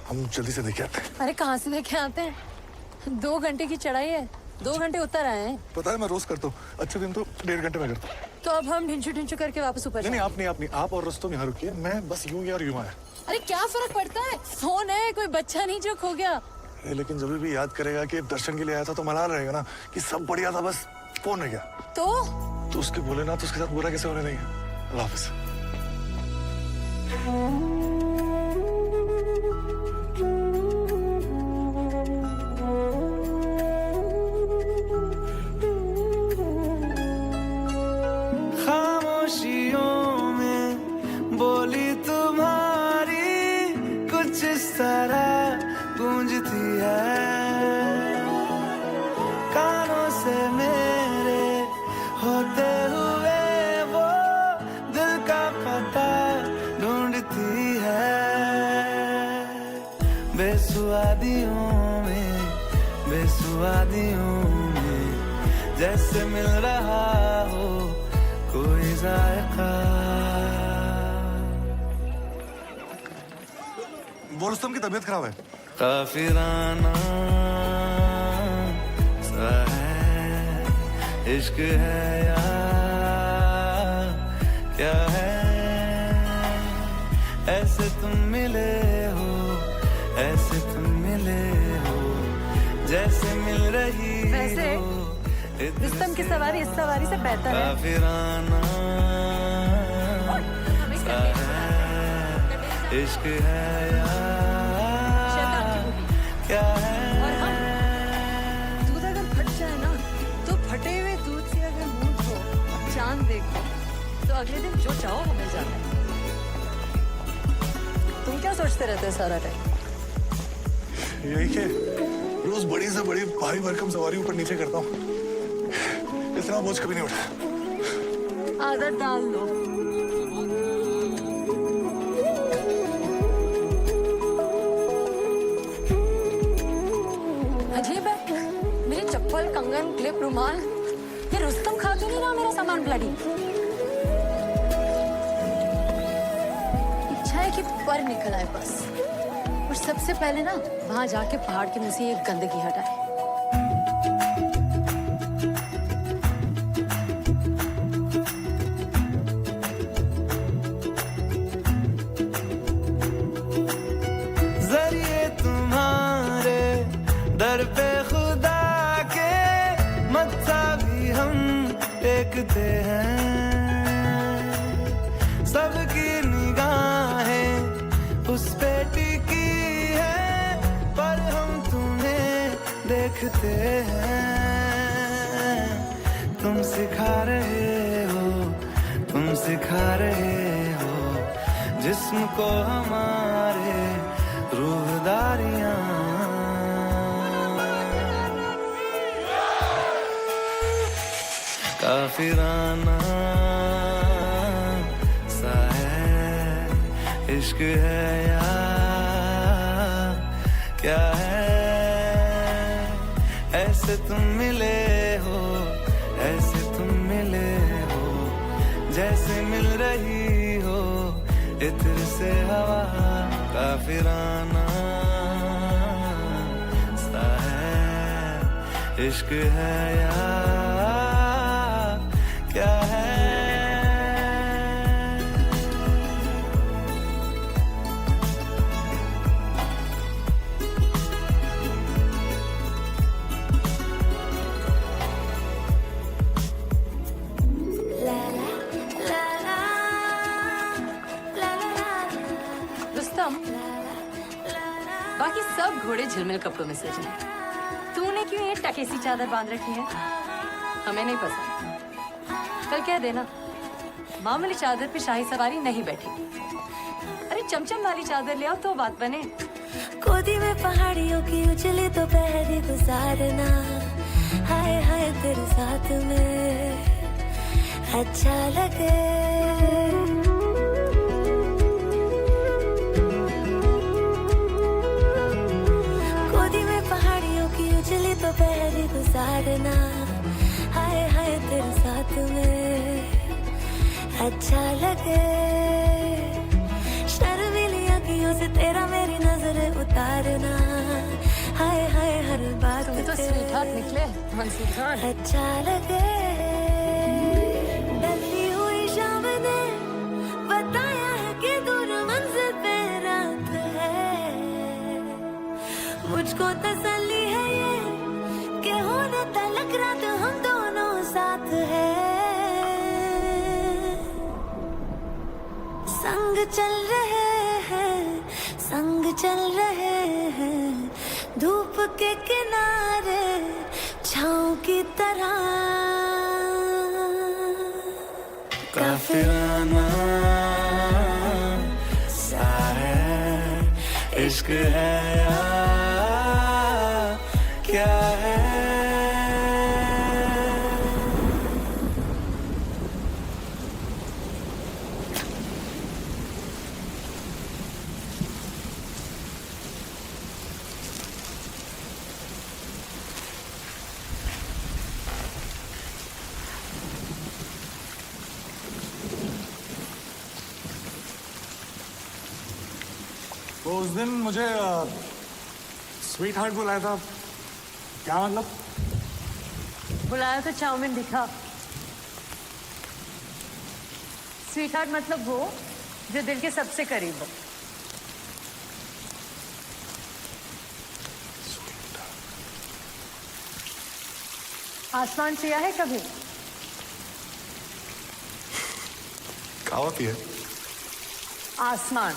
हम जल्दी से देखे आते हैं। अरे कहाँ से देखे आते हैं? 2 घंटे की चढ़ाई है, 2 घंटे उतर आए हैं। पता है मैं रोज करता हूँ, अच्छे दिन तो 1.5 घंटे में करता हूँ। तो अब हम ढिंचू ढिंचू करके वापस ऊपर नहीं, आप नहीं, आप और रुस्तम यहाँ रुकिए, मैं बस यूं गया और यूं आया। अरे क्या फर्क पड़ता है, फोन है, कोई बच्चा नहीं जो खो गया। लेकिन जब भी याद करेगा कि दर्शन के लिए आया था तो मना रहेगा ना कि सब बढ़िया था, बस फोन रह गया। तो उसके बोले ना, तो उसके साथ बुरा कैसे होने देंगे। अल्लाह हाफिज। खामोशियों में वादियों में जैसे मिल रहा हो कोई जायका। वो रुस्तम की तबीयत खराब है। काफिराना सा है इश्क है या क्या है, ऐसे तुम मिले हो, ऐसे तुम मिले हो जैसे मिल रही वैसे रुस्तम की सवारी इस सवारी से बेहतर है। काफिराना सा है इश्क है या क्या है। और हम दूध अगर फट जाए ना तो फटे हुए दूध से अगर मुंह धो और चांद देखो तो अगले दिन जो चाहो वो मिल जाता है। तुम क्या सोचते रहते हो सारा टाइम? यही के रोज बड़ी से बड़ी भारी भरकम सवारी ऊपर नीचे करता हूँ, इतना बोझ कभी नहीं उठा। आदत डाल लो। अजीब है, मेरी चप्पल, कंगन, क्लिप, रुमाल, ये रुस्तम खा तो नहीं रहा मेरा सामान ब्लडी। इच्छा है कि पर निकल आए बस, और सबसे पहले ना वहां जाके पहाड़ के मुंह से ये गंदगी हटाए। जरिए तुम्हारे दर पे खुदा के मत्था भी हम टेकते हैं, सबकी निगाहें उस पे टिकी है पर हम तुम्हें देखते हैं। तुम सिखा रहे हो, तुम सिखा रहे हो जिस्म को हमारे रूहदारियां। काफिराना सा है इश्क है या क्या है, ऐसे तुम मिले हो, ऐसे तुम मिले हो जैसे मिल रही हो इत्र से हवा। काफिराना सा है इश्क है या क्या है। रुस्तम, बाकी सब घोड़े झिलमिल कपड़ों में सजे हैं, तूने क्यों ये टकेसी चादर बांध रखी है? हमें नहीं पसंद। कल कह देना मामूली चादर पे शाही सवारी नहीं बैठी। अरे चमचम वाली चादर ले आओ तो बात बने। गोदी में पहाड़ियों की उजली दोपहरी गुजारना, हाय हाय तेरे साथ में अच्छा लगे। गोदी में पहाड़ियों की उजली दोपहरी गुजारना, हाय हाय तेरे साथ में अच्छा लगे। शर्मीली आँखियों से तेरा मेरी नजरें उतारना, हाय हाय हर बात तुम तो स्वीटहार्ट निकले मंसूर खान। अच्छा लगे। डली हुई शाम ने बताया है कि दूर मंजिल पे रात है, मुझको तसल्ली है ये कि होने तलक रात हम दोनों साथ है। संग चल रहे हैं, संग चल रहे हैं, धूप के किनारे छाँव की तरह। काफिराना सा है इश्क है या क्या है। वो उस दिन मुझे स्वीट हार्ट बुलाया था, क्या मतलब? बुलाया तो चाउमीन दिखा। स्वीट हार्ट मतलब वो जो दिल के सबसे करीब हो। आसमान सिया है कभी? क्या होती है? आसमान।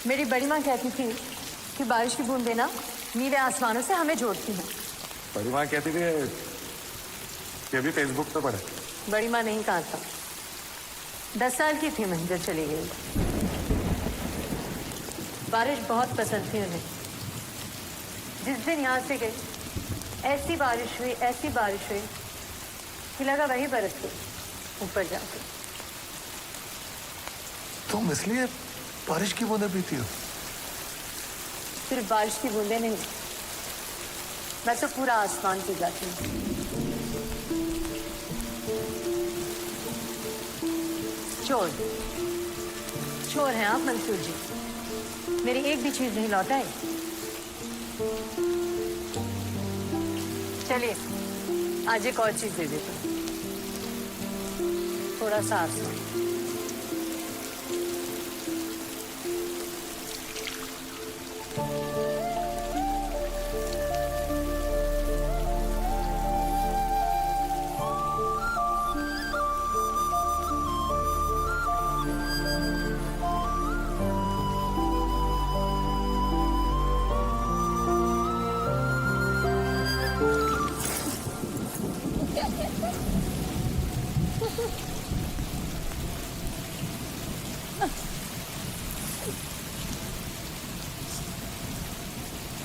मेरी बड़ी माँ कहती थी कि बारिश की बूंदें ना नीले आसमानों से हमें जोड़ती हैं। बड़ी माँ कहती थी, ये भी फेसबुक पे पढ़े। बड़ी माँ नहीं कहा था। 10 साल की थी मैं जब चली गई। बारिश बहुत पसंद थी उन्हें। जिस दिन यहाँ से गई ऐसी बारिश हुई कि लगा वही बरस गई ऊपर जाके। तुम इसलिए बारिश की बूंदें पीती हो? सिर्फ बारिश की बूंदें नहीं, मैं तो पूरा आसमान पी जाती हूँ। चोर हैं आप मंसूर जी। मेरी एक भी चीज नहीं लौटाई। चलिए आज एक और चीज दे देता हूँ, थोड़ा सा आसमान।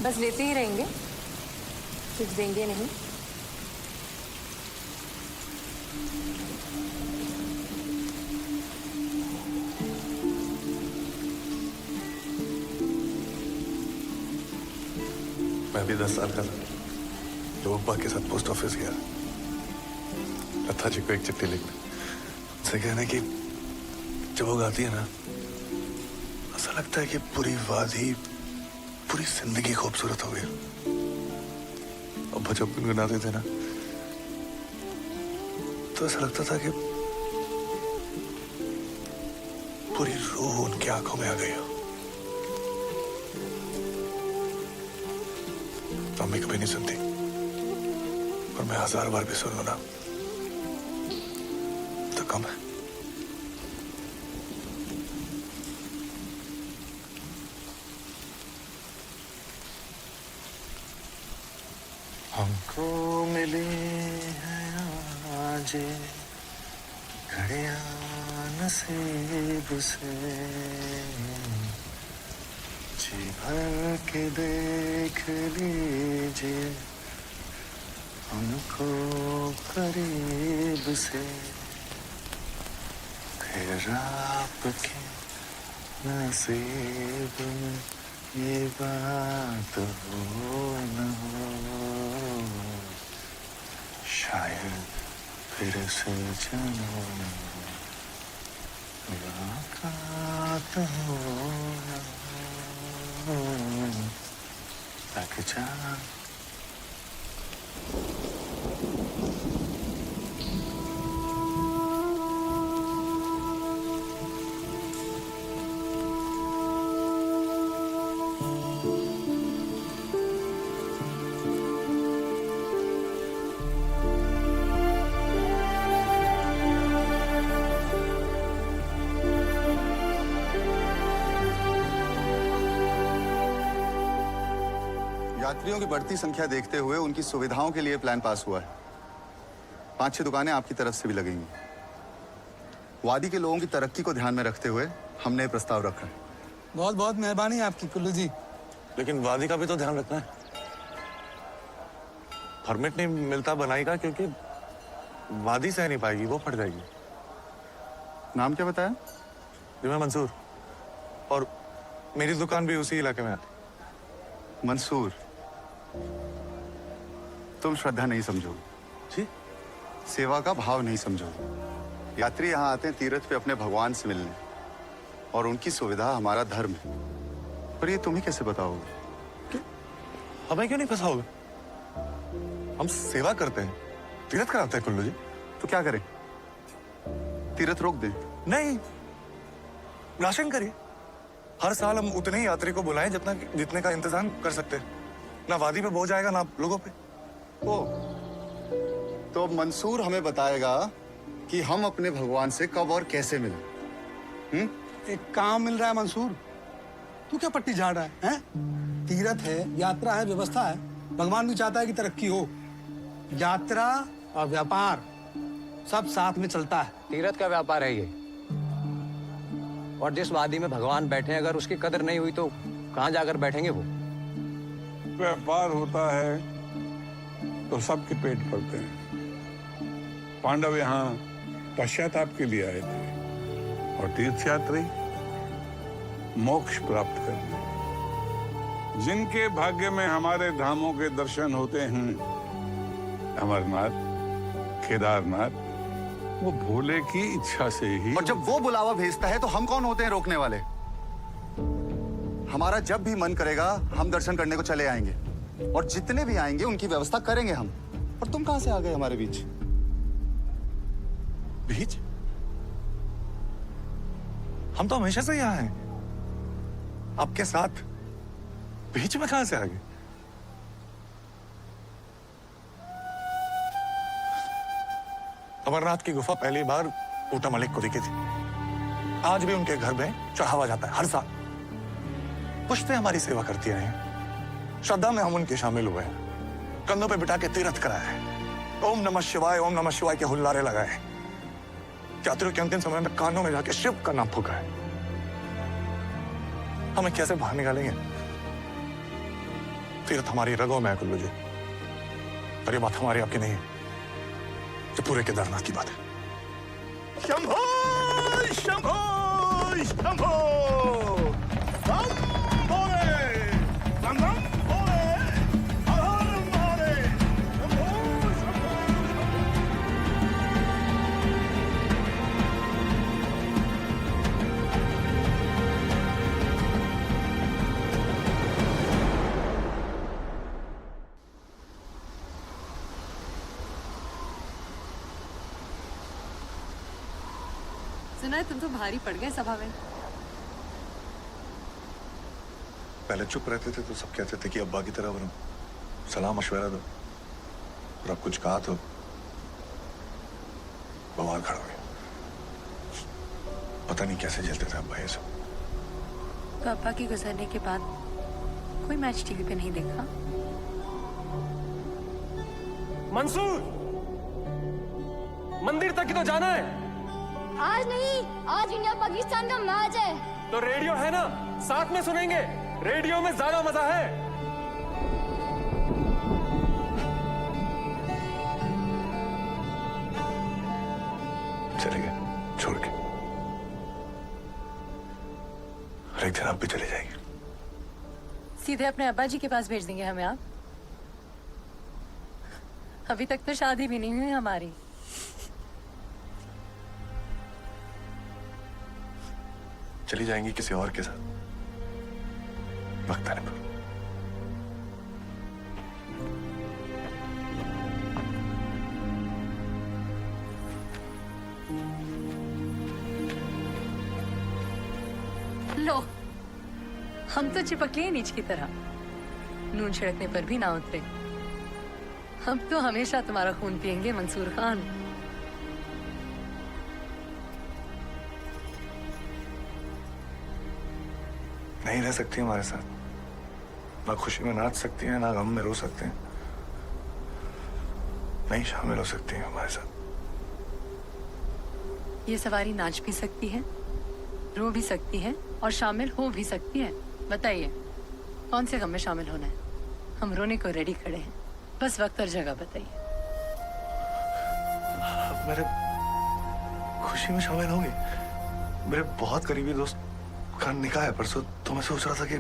बस लेते ही रहेंगे, कुछ देंगे नहीं। मैं भी 10 साल का था जब अब्बा के साथ पोस्ट ऑफिस गया। लता जी को एक चिट्ठी लिखना, उनसे कहना कि जब वो गाती है ना, ऐसा लगता है कि पूरी वादी, पूरी जिंदगी खूबसूरत हो गई। अब्बा जब गुनगुनाते थे ना, तो ऐसा लगता था कि पूरी रूह उनकी आंखों में आ गई हो। मम्मी कभी नहीं सुनती, और मैं 1000 बार भी सुनूं ना तो कम है। हमको मिली है आज घड़ियां नसीब से, जी भर के देख लीजिए हमको करीब से, फिर आपके नसीब में ये बात हो न हो, शायद फिर से जन्म मुलाकात हो न हो, लग जा। यात्रियों की बढ़ती संख्या देखते हुए उनकी सुविधाओं के लिए प्लान पास हुआ है। 5-6 दुकानें आपकी तरफ से भी लगेंगी। वादी के लोगों की तरक्की को ध्यान में रखते हुए हमने ये प्रस्ताव रखा है। बहुत बहुत मेहरबानी आपकी कुल्लू जी। लेकिन वादी का भी तो ध्यान रखना है। परमिट नहीं मिलता बनाई का, क्योंकि वादी सह नहीं पाएगी, वो फट जाएगी। नाम क्या बताया? जी मैं मंसूर, और मेरी दुकान भी उसी इलाके में आती। मंसूर, तुम श्रद्धा नहीं समझोगे जी, सेवा का भाव नहीं समझोगे। यात्री यहाँ आते हैं तीर्थ पे अपने भगवान से मिलने, और उनकी सुविधा हमारा धर्म है। पर ये तुम ही कैसे बताओगे? हमें क्यों नहीं फंसाओगे? हम सेवा करते हैं, तीर्थ कराते हैं कुल्लू जी। तो क्या करें? तीर्थ रोक दें? नहीं, राशन करिए। हर साल हम उतने ही यात्री को बुलाएं जितने का इंतजाम कर सकते हैं। ना वादी पे बोझ आएगा ना लोगों पे। ओ, तो मंसूर हमें बताएगा कि हम अपने भगवान से कब और कैसे मिलें। एक काम मिल रहा है मंसूर, तू क्या पट्टी झाड़ रहा है, हैं? तीर्थ है, यात्रा है, व्यवस्था है। भगवान भी चाहता है कि तरक्की हो। यात्रा और व्यापार सब साथ में चलता है। तीर्थ का व्यापार है ये, और जिस वादी में भगवान बैठे हैं, अगर उसकी कदर नहीं हुई तो कहाँ जाकर बैठेंगे वो? व्यापार होता है तो सबके पेट भरते हैं। पांडव यहाँ पश्चाताप के लिए आए थे और तीर्थयात्री मोक्ष प्राप्त करने। जिनके भाग्य में हमारे धामों के दर्शन होते हैं, अमरनाथ, केदारनाथ, वो भोले की इच्छा से ही। और जब वो बुलावा भेजता है तो हम कौन होते हैं रोकने वाले? हमारा जब भी मन करेगा हम दर्शन करने को चले आएंगे, और जितने भी आएंगे उनकी व्यवस्था करेंगे हम। और तुम कहां से आ गए हमारे बीच? बीच? हम तो हमेशा से यहाँ हैं, आपके साथ। बीच में कहां से आ गए? अमरनाथ की गुफा पहली बार ऊटा मलिक को दिखी थी। आज भी उनके घर में चढ़ावा जाता है हर साल। पुश्तें हमारी सेवा करती रही हैं। श्रद्धा में हम उनके शामिल हुए हैं। कंधों पे बिठा के तीर्थ कराया है। ओम नमः शिवाय के हुल्लारे लगाए। यात्रियों के अंतिम समय में कानों में जाके शिव का नाम फूका है। हमें कैसे बाहर निकालेंगे? तीर्थ हमारी रगों में है कुल्लू जी, पर ये बात हमारी आपकी नहीं है, ये पूरे केदारनाथ की बात है। शंभो शंभो शंभो सुना है तुम तो भारी पड़ गए सभा में। पहले चुप रहते थे तो सब कहते थे कि अब्बा की तरह बनो, सलाह मशवरा दो, और अब कुछ कहा तो बवाल खड़ा हो गया। पता नहीं कैसे झेलते थे अब्बा ये सब। तो अब्बा के गुजरने के बाद कोई मैच टीवी पे नहीं देखा? मंसूर, मंदिर तक ही तो जाना है। आज नहीं, आज इंडिया पाकिस्तान का मैच है। तो रेडियो है ना, साथ में सुनेंगे। रेडियो में ज्यादा मजा है। चले गए छोड़ के। और एक दिन आप भी चले जाएंगे। सीधे अपने अब्बा जी के पास भेज देंगे हमें आप? अभी तक तो शादी भी नहीं हुई हमारी। चली जाएंगी किसी और के साथ, वक्त आने पर। लो, हम तो चिपक लिए नीच की तरह, नून छिड़कने पर भी ना उतरे। हम तो हमेशा तुम्हारा खून पियेंगे मंसूर खान। नहीं रह सकती हमारे साथ। ना खुशी में नाच सकती हैं, ना गम में रो सकते हैं। नहीं शामिल हो सकती हैं हमारे साथ। ये सवारी नाच भी सकती है, रो भी सकती है और शामिल हो भी सकती है। बताइए कौन से गम में शामिल होना है? हम रोने को रेडी खड़े हैं, बस वक्त और जगह बताइए। मेरे खुशी में शामिल होंगे? मेरे बहुत करीबी दोस्त का निकाह है परसों, तो मैं सोच रहा था कि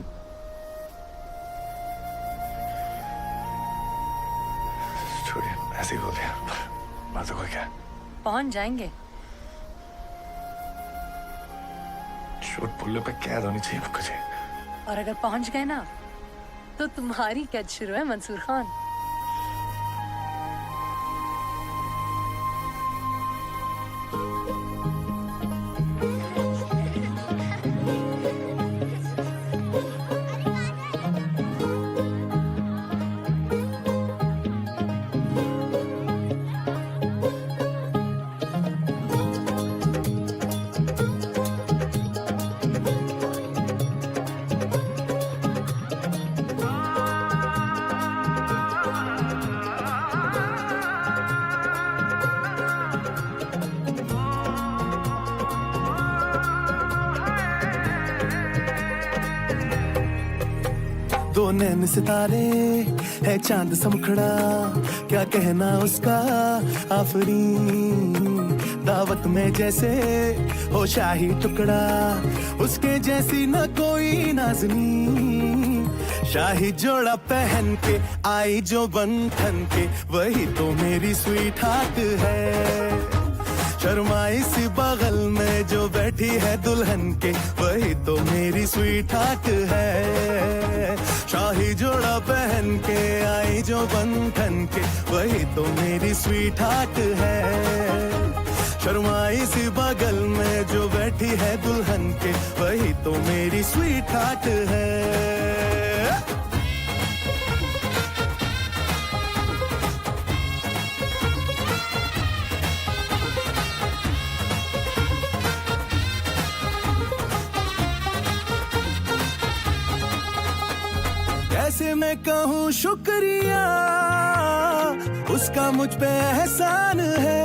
छोड़िए, ऐसे ही बोल दिया। बात तो कोई क्या है? पहुंच जाएंगे। झूठ बोलने पे कैद होनी चाहिए मुझे। और अगर पहुंच गए ना तो तुम्हारी कैद शुरू है मंसूर खान। दो नैन सितारे है चांद सा मुखड़ा, क्या कहना उसका आफरीन। दावत में जैसे हो शाही टुकड़ा, उसके जैसी न कोई नाज़नीन। शाही जोड़ा पहन के आई जो बन ठन के, वही तो मेरी स्वीट हार्ट है। शर्माई सी बगल में जो बैठी है दुल्हन के, वही तो मेरी स्वीट हार्ट है। शाही जोड़ा पहन के आई जो बंधन के, वही तो मेरी स्वीट हार्ट है। शर्माई सी बगल में जो बैठी है दुल्हन के, वही तो मेरी स्वीट हार्ट है। कैसे मैं कहूँ शुक्रिया, उसका मुझ पे एहसान है।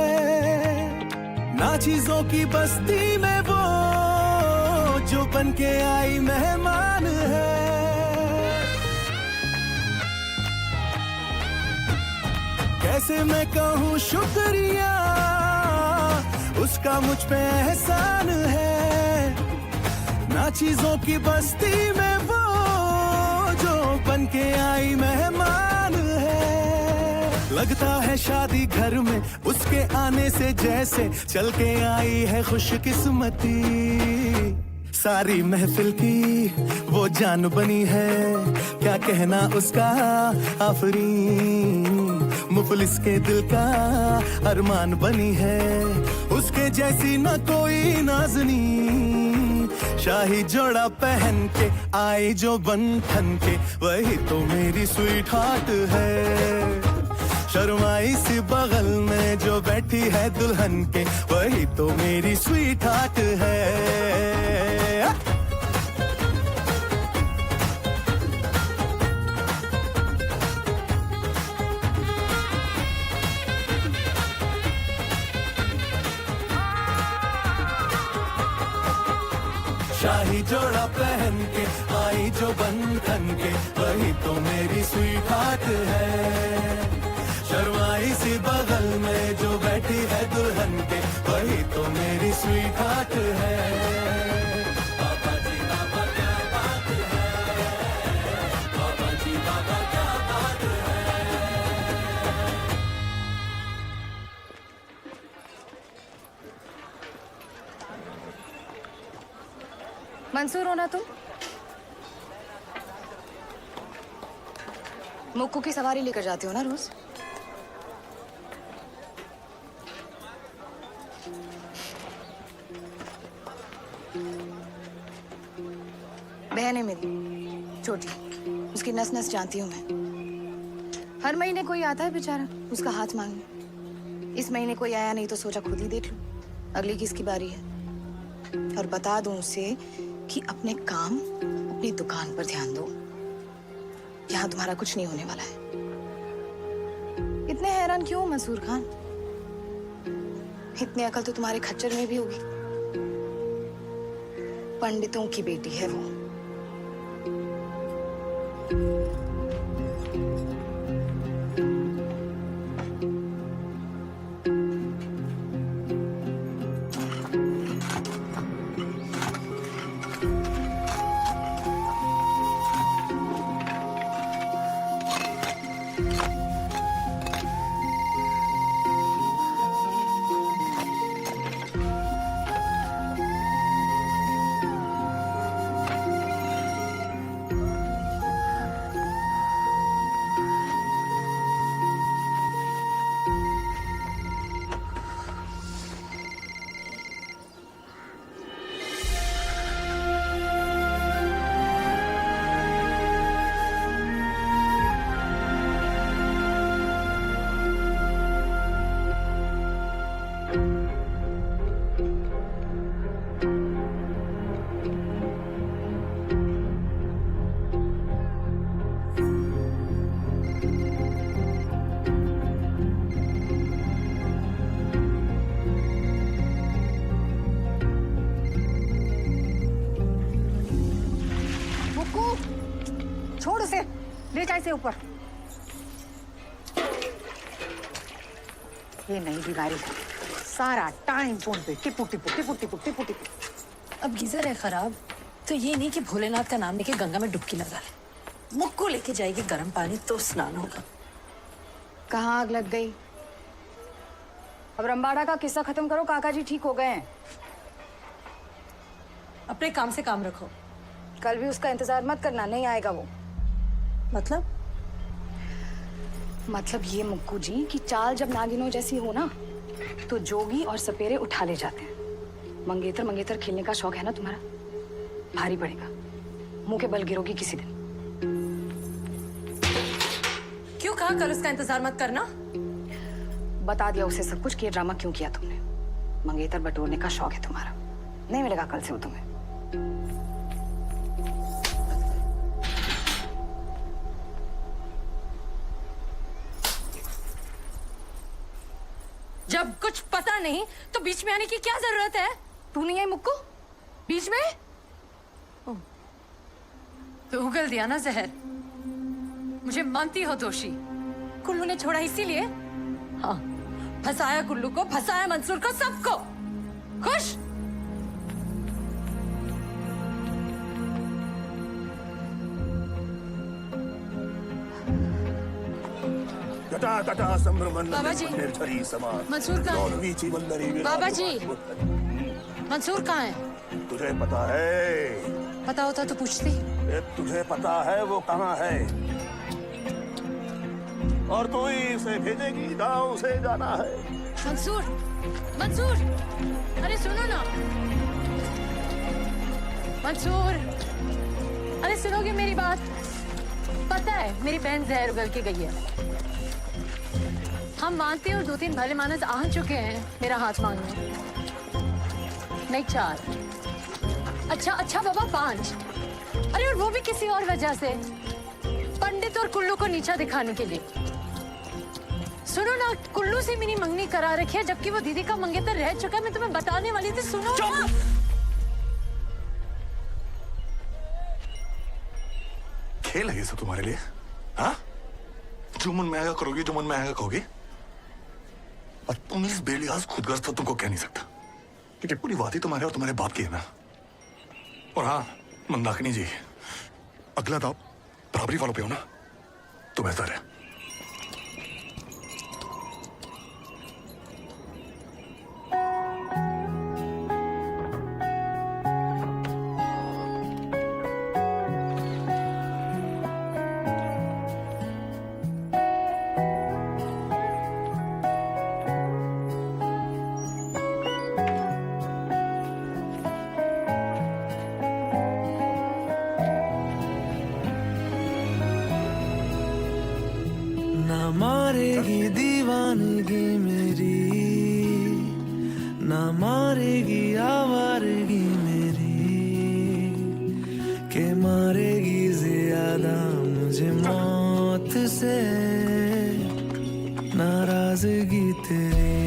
ना चीजों की बस्ती में वो जो बन के आई मेहमान है। कैसे मैं कहूँ शुक्रिया, उसका मुझ पे एहसान है। ना चीजों की बस्ती में वो जो बन के आई मेहमान है। लगता है शादी घर में उसके आने से जैसे चल के आई है खुशकिस्मती। सारी महफिल की वो जान बनी है, क्या कहना उसका आफरीन। मुफलिस के दिल का अरमान बनी है, उसके जैसी न कोई नाज़नीन। शाही जोड़ा पहन के आई जो बंधन के, वही तो मेरी स्वीट हार्ट है। शर्माई सी बगल में जो बैठी है दुल्हन के, वही तो मेरी स्वीट हार्ट है। शाही जोड़ा पहन के आई जो बंधन के, वही तो मेरी स्वीट हार्ट है। शर्माई सी बगल में जो बैठी है दुल्हन के, वही तो मेरी स्वीट हार्ट है। बाबा जी बाबा क्या बात है, बाबा जी बाबा क्या बात है। मंसूर हो ना तुम? मुक्कू की सवारी लेकर जाते हो ना रोज? बहन है मेरी छोटी, उसकी नस नस जानती हूँ मैं। हर महीने कोई आता है बेचारा उसका हाथ मांगने। इस महीने कोई आया नहीं तो सोचा खुद ही देख लूं अगली किसकी बारी है। और बता दूं उसे कि अपने काम अपनी दुकान पर ध्यान दो, यहाँ तुम्हारा कुछ नहीं होने वाला है। इतने हैरान क्यों मंसूर खान? इतनी अकल तो तुम्हारे खच्चर में भी होगी। पंडितों की बेटी है वो। से ऊपर। ये नई बीमारी है, सारा टाइम फोन पे टिपू टिपू टिपू टिपू टिपू टिपू। अब गीजर है खराब तो ये नहीं कि भोलेनाथ का नाम लेके गंगा में डुबकी लगा ले। मुक्को लेके जाएगी गर्म पानी तो स्नान होगा। कहाँ आग लग गई? अब रंबाड़ा का किस्सा खत्म करो, काका जी ठीक हो गए हैं। अपने काम से काम रखो। कल भी उसका इंतजार मत करना, नहीं आएगा वो। मतलब ये मुक्कू जी की चाल जब नागिनों जैसी हो ना तो जोगी और सपेरे उठा ले जाते हैं। मंगेतर मंगेतर खेलने का शौक है ना तुम्हारा, भारी पड़ेगा, मुंह के बल गिरोगी किसी दिन। क्यों कहा कल उसका इंतजार मत करना? बता दिया उसे सब कुछ कि ये ड्रामा क्यों किया तुमने। मंगेतर बटोरने का शौक है तुम्हारा, नहीं मिलेगा कल से वो तुम्हें। जब कुछ पता नहीं तो बीच में आने की क्या जरूरत है? तू नहीं आई मुक्कू बीच में? तो उगल दिया ना जहर। मुझे मानती हो दोषी, कुल्लू ने छोड़ा इसीलिए? हाँ, फंसाया कुल्लू को, फंसाया मंसूर को, सबको। खुश? बाबा जी, मंसूर कहाँ है? बाबा जी, मंसूर कहाँ है? तुझे पता है? पता होता तो पूछती। तुझे पता है वो कहाँ है? और तू ही इसे भेजेगी, गांव से जाना है। मंसूर, मंसूर, अरे सुनो ना। मंसूर, अरे सुनोगे मेरी बात? पता है मेरी बहन जहर उगल के गई है। हम मानते हैं और 2-3 भले मानस आ चुके हैं मेरा हाथ मांगने। नहीं 4, अच्छा बाबा 5। अरे और वो भी किसी और वजह से, पंडित और कुल्लू को नीचा दिखाने के लिए। सुनो ना, कुल्लू से मेरी मंगनी करा रखी है जबकि वो दीदी का मंगेतर रह चुका है। मैं तुम्हें बताने वाली थी, सुनो ना। खेल है ये सब तुम्हारे लिए? हाँ, जो मन में आएगा करोगी, जो मन में आएगा कहोगी। और तुम इस बेलिहाज खुदगर्ज तो तुमको कह नहीं सकता, क्योंकि पूरी बात ही तुम्हारे और तुम्हारे बाप की है ना। और हाँ मंदाकिनी जी, अगला दाव बराबरी वालों पे हो ना तो बेहतर है। ना मारेगी दीवानगी मेरी, ना मारेगी आवारगी मेरी, के मारेगी ज्यादा मुझे मौत से नाराजगी तेरी।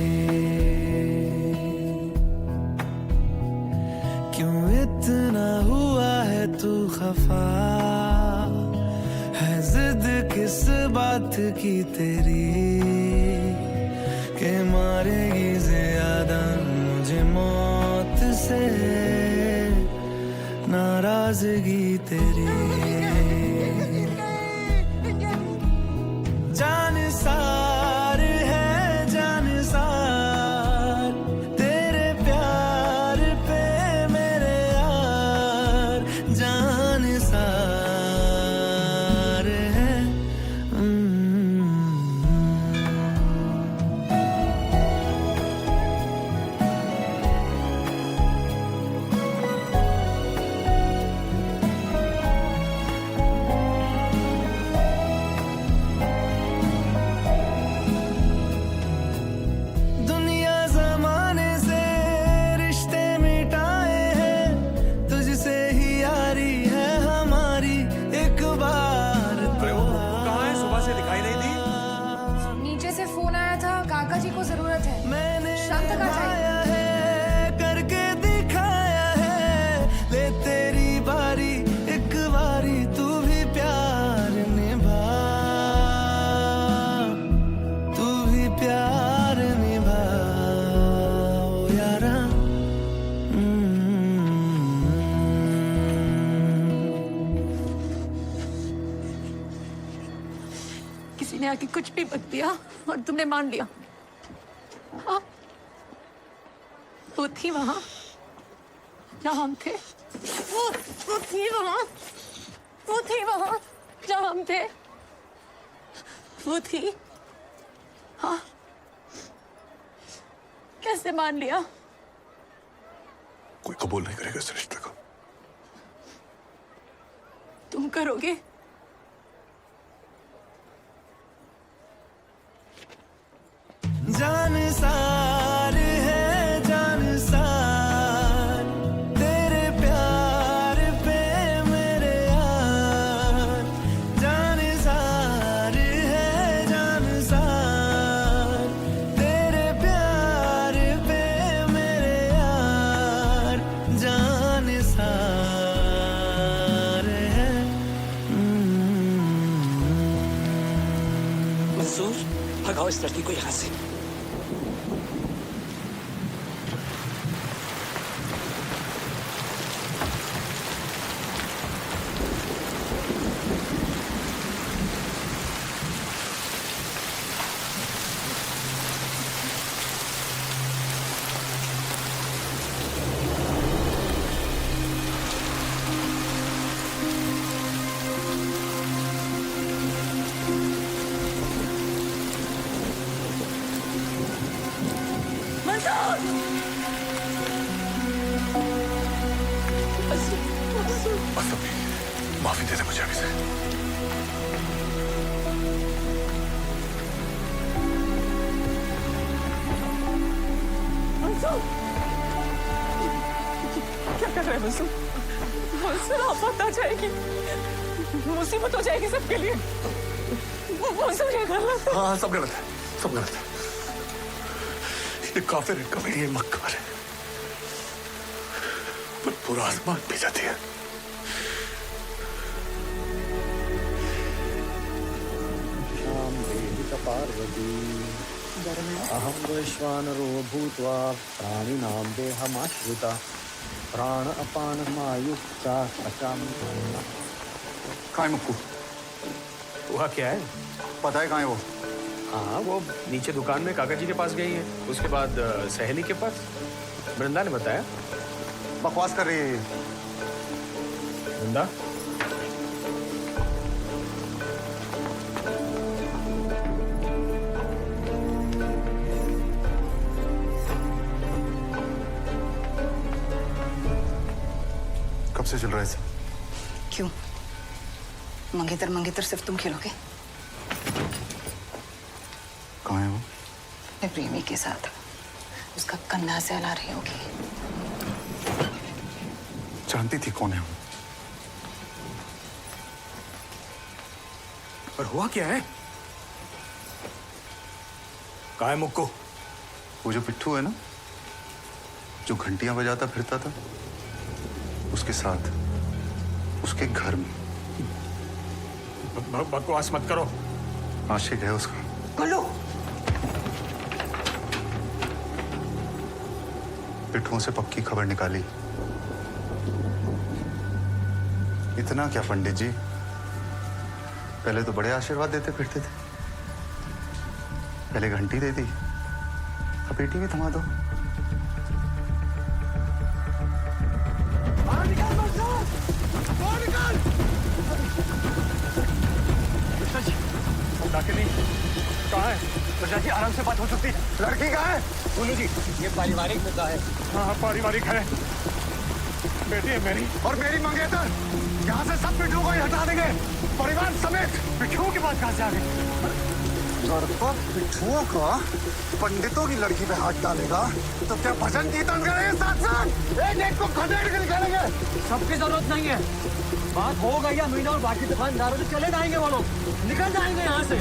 क्यों इतना हुआ है तू खफा, है जिद किस बात की तेरी, के मारेगी ज्यादा मुझे मौत से नाराजगी तेरी। जान सार है जान सार, तेरे प्यार पे मेरे यार जान सार है। दुनिया जमाने से रिश्ते मिटाए हैं, तुझसे ही यारी है हमारी एक बार। कहाँ है? सुबह से दिखाई नहीं दी। नीचे से फोन आया था, काका जी को जरूरत है। मैंने शाम तक आ जाएंगे। करके दिखाया है, ले तेरी बारी एक बारी तू भी प्यार निभा। समझाया कि कुछ भी मत दिया और तुमने मान लिया। हाँ, वो थी वहां जहाँ हम थे। वो थी वहां जहाँ हम थे। वो थी। हाँ, कैसे मान लिया? कोई कबूल नहीं करेगा इस रिश्ते को। तुम करोगे? जान सार है जान सार, तेरे प्यार पे मेरे यार। जान सार है जान सार, तेरे प्यार पे मेरे यार। जान सार है। मंसूर, भगाओ इस लड़की को यहाँ से। माफी दे दे मुझे अभी से। क्या कर रहे हैं मंसूर? मंसूर, आफत आ जाएगी, मुसीबत हो जाएगी सबके लिए। मंसूर, ये गलत है। हाँ, सब गलत है, सब गलत है। ये काफिर, इनका भी ये मक्कार है, पर पूरा आसमान पी जाती है। पार्वती अहम वैश्वानरो भूत्वा प्राणिनां देहमाश्रिता प्राण अपान मायुक्ता पचामि। कहाँ है मुक्कू? हुआ क्या है? पता है कहाँ है वो? हाँ, वो नीचे दुकान में काका जी के पास गई है, उसके बाद सहेली के पास। वृंदा ने बताया। बकवास कर रही है ये। वृंदा, कब से चल रहा है इसे? क्यों? मंगेतर मंगेतर सिर्फ तुम खेलोगे? कहाँ है वो? मैं प्रेमी के साथ उसका कंधा से हला रही होगी। जानती थी कौन है वो? पर हुआ क्या है? कहाँ है मुक्कू? वो जो पिट्ठू है ना, जो घंटियां बजाता फिरता था, उसके साथ, उसके घर में। बकवास मत करो। आशिक है उसका। बोलो। पिट्ठुओं से पक्की खबर निकाली। इतना क्या पंडित जी, पहले तो बड़े आशीर्वाद देते फिरते थे। पहले घंटी दे दी, अब पेटी भी थमा दो। कहाँ है? प्रजा जी, आराम से बात हो सकती है। लड़की कहाँ है? बोलो जी, ये पारिवारिक मुद्दा है। हाँ, पारिवारिक है। बेटी है मेरी। और मेरी मंगेतर। यहाँ से सब पिट्ठुओं को ही हटा देंगे, परिवार समेत। पिट्ठुओं के पास कहाँ से आ गए? पिट्ठुओं का पंडितों की लड़की पे हाथ डालेगा तो क्या भजन कीर्तन करेंगे साथ साथ? एक एक को खदेड़ के निकालेंगे। सबकी जरूरत नहीं है। बात हो गई है, मीना और बाकी दुकानदारों से चले जाएंगे, वो लोग निकल जाएंगे यहाँ से।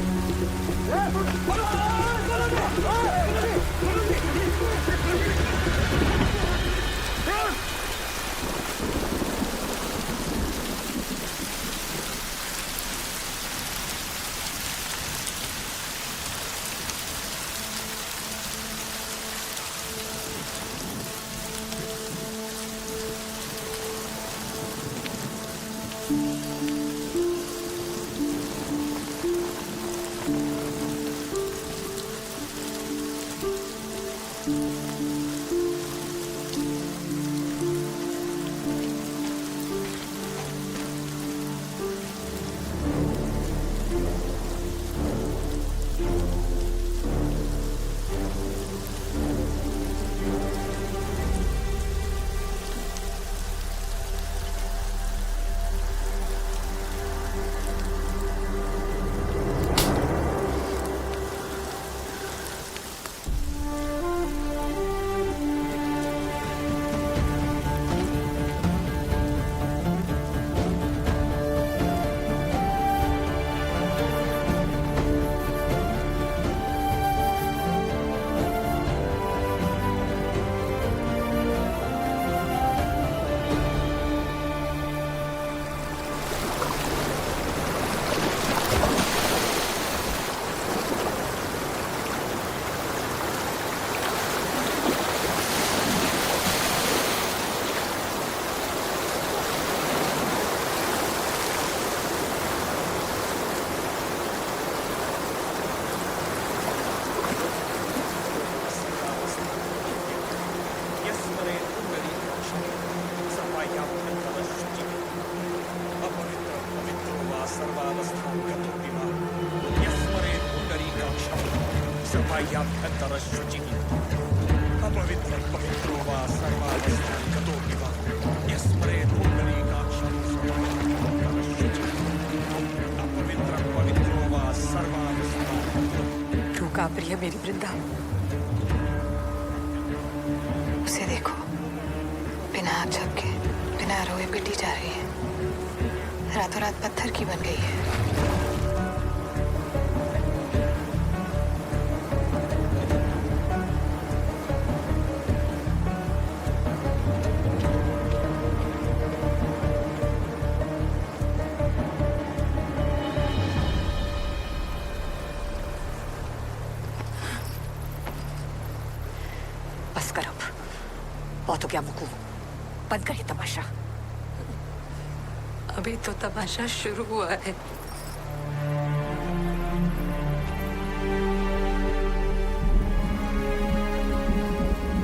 सफायाभ्यन्तरशुचिः अपवित्रं पवित्रो वा सर्वावस्थानि गतोऽपि वा यस्मरेत् पुण्डरीकाक्षं सर्वाभ्यन्तरशुचिः अपवित्रं पवित्रो वा सर्वावस्थानि। क्यों काँप रही है मेरी वृंदा? उसे देखो, बिना आग झपके, बिना रोए पिटी जा रही है। रातों रात पत्थर की बन गई है। बस करो, बहुत हो गया मुकू, बंद करिए तमाशा। अभी तो तमाशा शुरू हुआ है।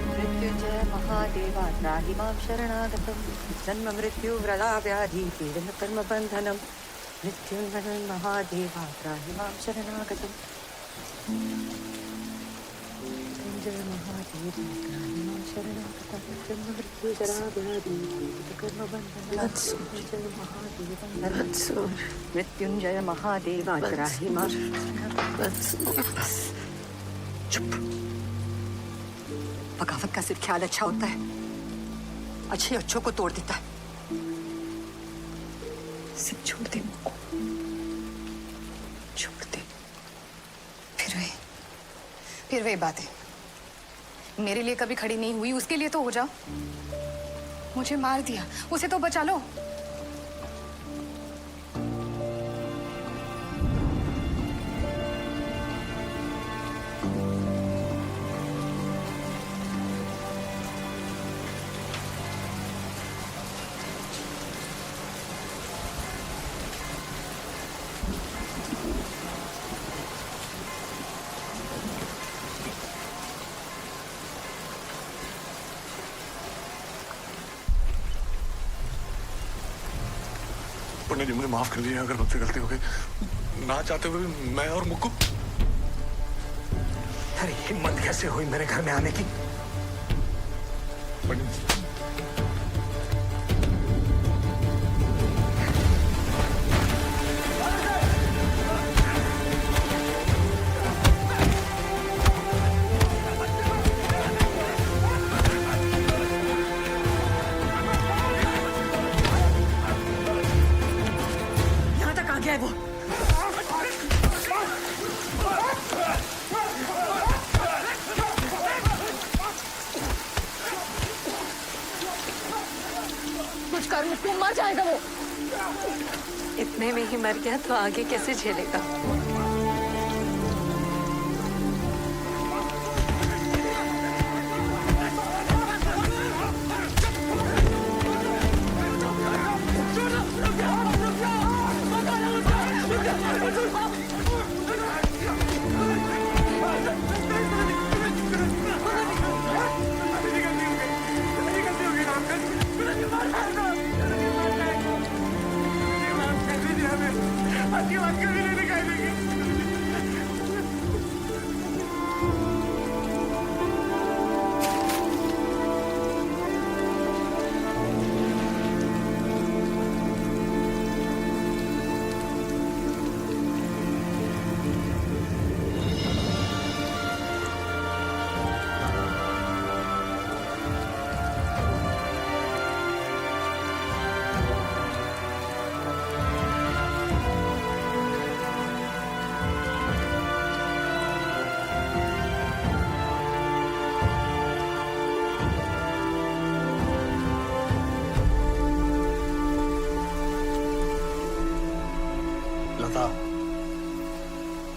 मृत्युंजय महादेवा त्राहि मां शरणागतम् जन्म मृत्यु व्रता व्याधि पीडन कर्म बंधनम मृत्युंजय महादेवा त्राहि मां शरणागतम् मृत्युंजय महादेवा त्राहि मां शरणागतम् जन्म मृत्यु जरा व्याधि पीडन कर्म बंधनम मृत्युंजय महादेवा मृत्युंजय महादेवा त्राहि मां बस चुप। बगावत का सिर्फ ख्याल अच्छा होता है, अच्छे अच्छों को तोड़ देता है। सिर्फ छोड़ दे मुझको, छोड़ दे। फिर वही बात है, मेरे लिए कभी खड़ी नहीं हुई, उसके लिए तो हो जाओ। मुझे मार दिया, उसे तो बचा लो। पंडित जी मुझे माफ कर दीजिए अगर मुझसे गलती हो गई, ना चाहते हुए भी मैं और मुक्कू। अरे हिम्मत कैसे हुई मेरे घर में आने की? पंडित जी है वो। कुछ कर, मुझको मर जाएगा वो। इतने में ही मर गया तो आगे कैसे झेलेगा?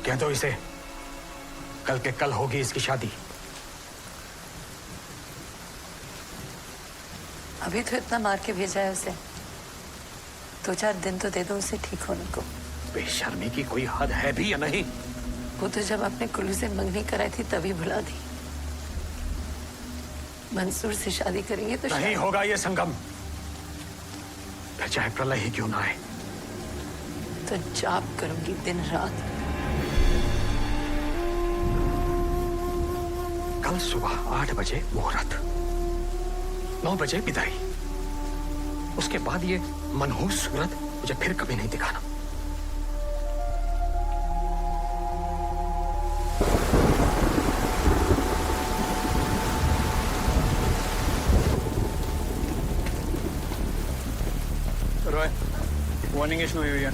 कह दो इसे, कल के कल होगी इसकी शादी। अभी तो इतना मार के भेजा है उसे, 2-4 दिन तो दे दो उसे ठीक होने को। बेशर्मी की कोई हद है भी या नहीं? वो तो जब अपने कुल्लू से मंगनी कराई थी तभी भुला दी। मंसूर से शादी करेंगे तो नहीं होगा ये संगम, फिर चाहे प्रलय ही क्यों ना आए। तो जाप करूंगी दिन रात। कल सुबह 8 बजे मुहूर्त, 9 बजे विदाई। उसके बाद ये मनहूस सूरत मुझे फिर कभी नहीं दिखाना। रॉय, वार्निंग इशू हुई है।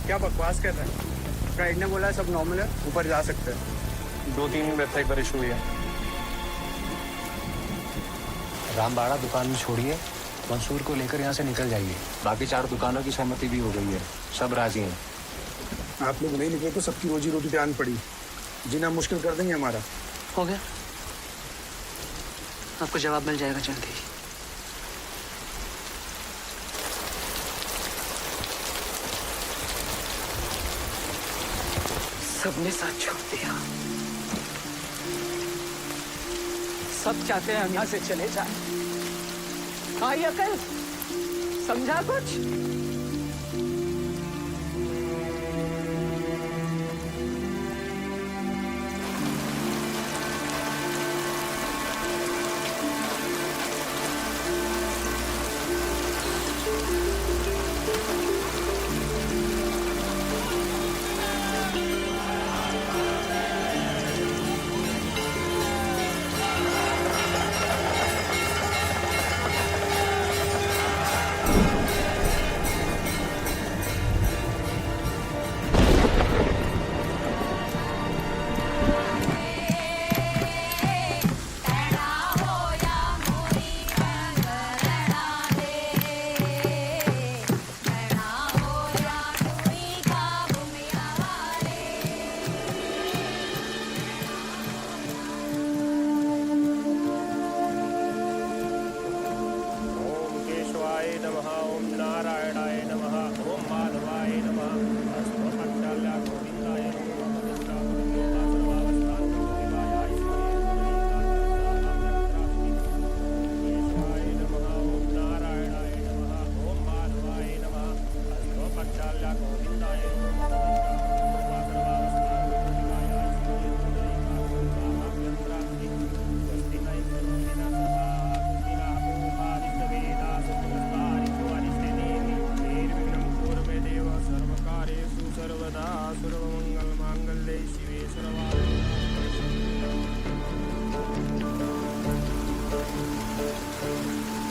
क्या बकवास कर रहे हैं? गाइड ने बोला सब नॉर्मल है, ऊपर जा सकते हैं। 2-3 वेबसाइट पर इशू हुई है। रामबाड़ा दुकान में छोड़िए, मंसूर को लेकर यहाँ से निकल जाइए। बाकी 4 दुकानों की सहमति भी हो गई है, सब राजी हैं। आप लोग नहीं निकले तो सबकी रोजी रोटी पे आन पड़ी, जीना मुश्किल कर देंगे हमारा। हो गया, आपको जवाब मिल जाएगा जल्दी। सबने साथ छोड़ दिया, सब चाहते हैं हम यहाँ से चले जाएं। आई अकल, समझा कुछ?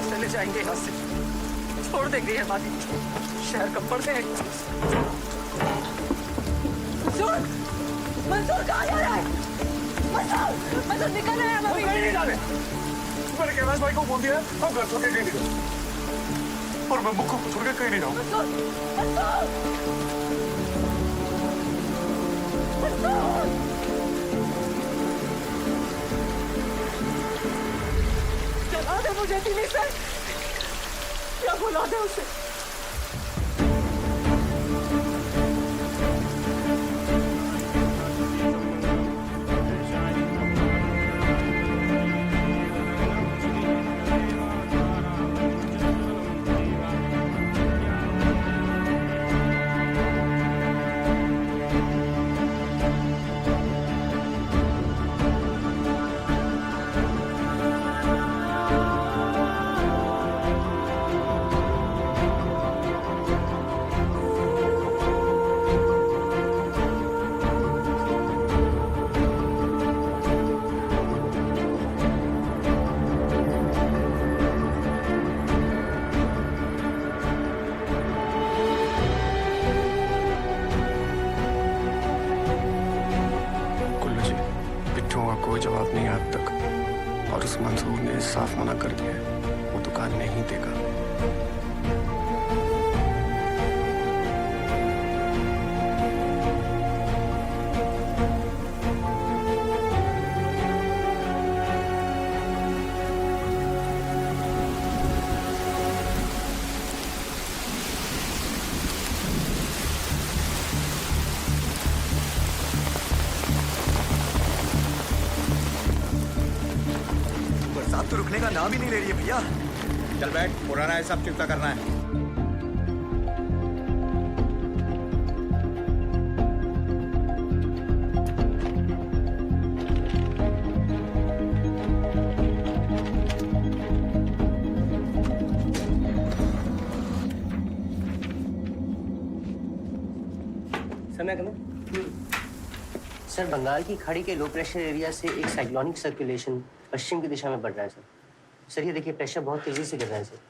चले जाएंगे यहाँ से, छोड़ देंगे ये वादी, शहर कब पड़ते हैं। मंसूर, मंसूर कहाँ जा रहा है? मंसूर, मंसूर निकल रहा है। हम कहीं नहीं जा रहे। मैंने कैलाश भाई को बोल दिया, हम घर छोड़ के कहीं नहीं जाओ, और मैं मुक्को को छोड़ के कहीं नहीं जाऊँ। मंसूर, मंसूर, मंसूर, चला दे मुझे दिल्ली से, या बुला दे उसे। कोई जवाब नहीं आज तक, और उस मंसूर ने साफ मना कर दिया है, वो दुकान नहीं देगा। तो रुकने का नाम ही नहीं ले रही है भैया। चल बैठ, पुराना हिसाब चुकता करना है। सर, बंगाल की खाड़ी के लो प्रेशर एरिया से एक साइक्लोनिक सर्कुलेशन पश्चिम की दिशा में बढ़ रहा है सर। सर, ये देखिए प्रेशर बहुत तेजी से गिर रहा है सर।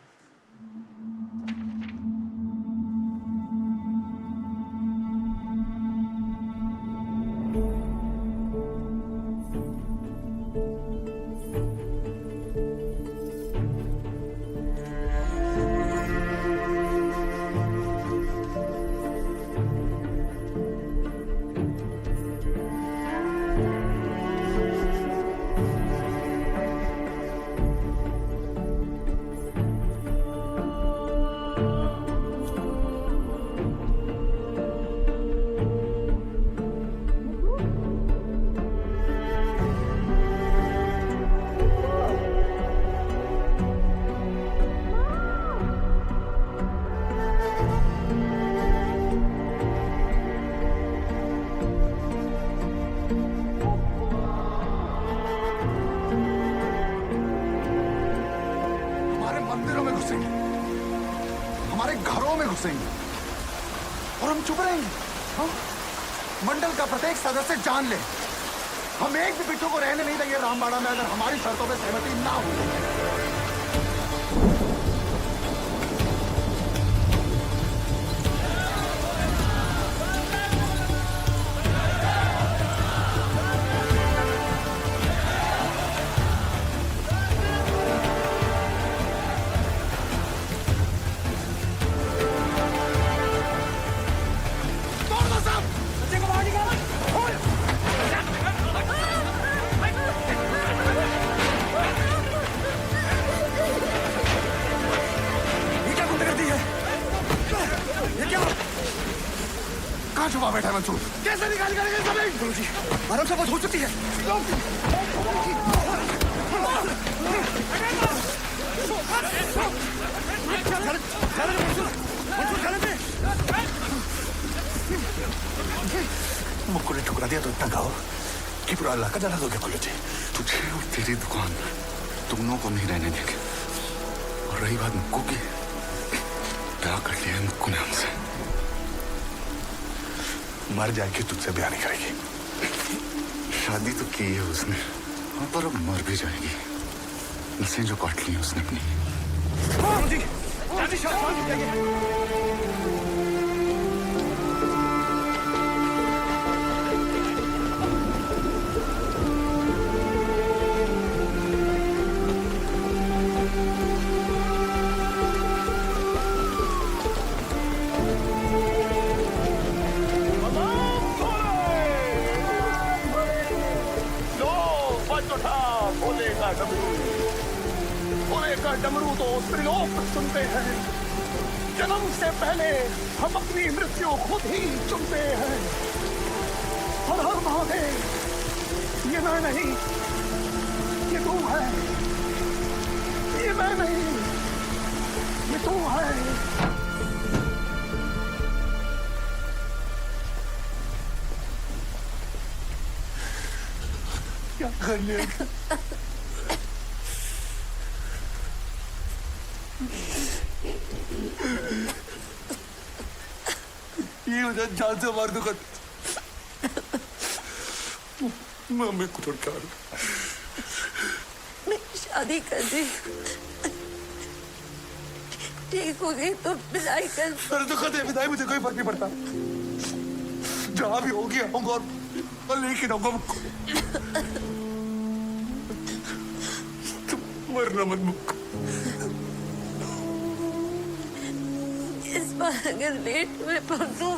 हमारे घरों में घुसेंगे और हम चुप रहेंगे। हाँ? मंडल का प्रत्येक सदस्य जान ले, हम एक भी बिट्टू को रहने नहीं देंगे रामबाड़ा में अगर हमारी शर्तों पर सहमति ना हो। कहाँ छुपा बैठा है मंसूर? कैसे निकाल करेंगे जमीन? गुरु जी, आराम से बहुत हो चुकी है। मुक्को ने ठुकरा दिया तो इतना गाओ कि पूरा इलाका जला दोगे गुरु जी। तुझे और तेरी दुकान दोनों को नहीं रहने देंगे। और रही बात मुक्को की, प्यार कर लिया है मुक्को ने हमसे। मर जाएगी, तुझसे ब्याह नहीं करेगी। शादी तो की है उसने, पर अब मर भी जाएगी। नसें जो काट ली उसने अपनी। डमरू तो त्रिलोक सुनते हैं। जन्म से पहले हम अपनी मृत्यु खुद ही चुनते हैं। हर हर महादेव, ये मैं नहीं, ये तू है। ये मैं नहीं, ये तू है। क्या कर लिया? ये मुझे जान से मार दूंगा। मैं कुछ कर मैं शादी कर दी, ठीक हो गई तो विदाई कर। अरे तो कहते विदाई मुझे कोई फर्क नहीं पड़ता। जहाँ भी होगी आऊंगा और लेकिन आऊंगा मुझको। तुम मरना मत मुझको। इस बार अगर लेट में पहुंचूं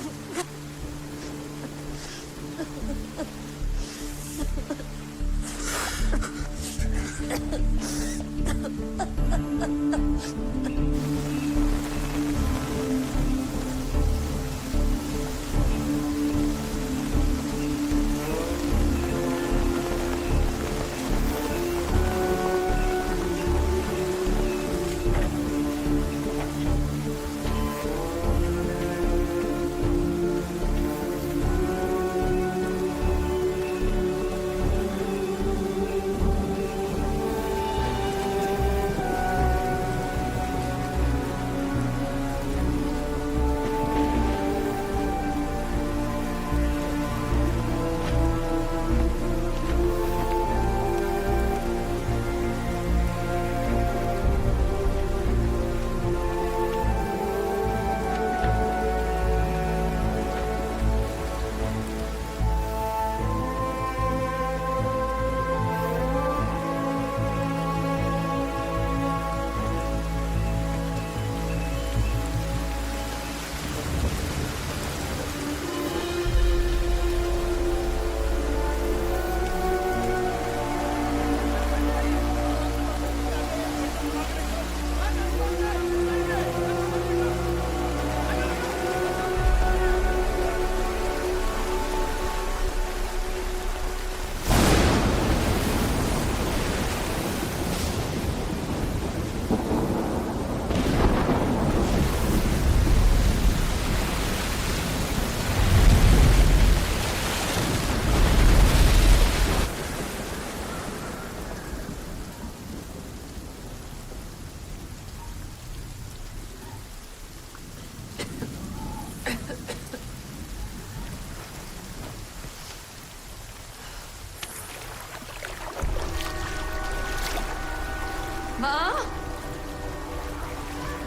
माँ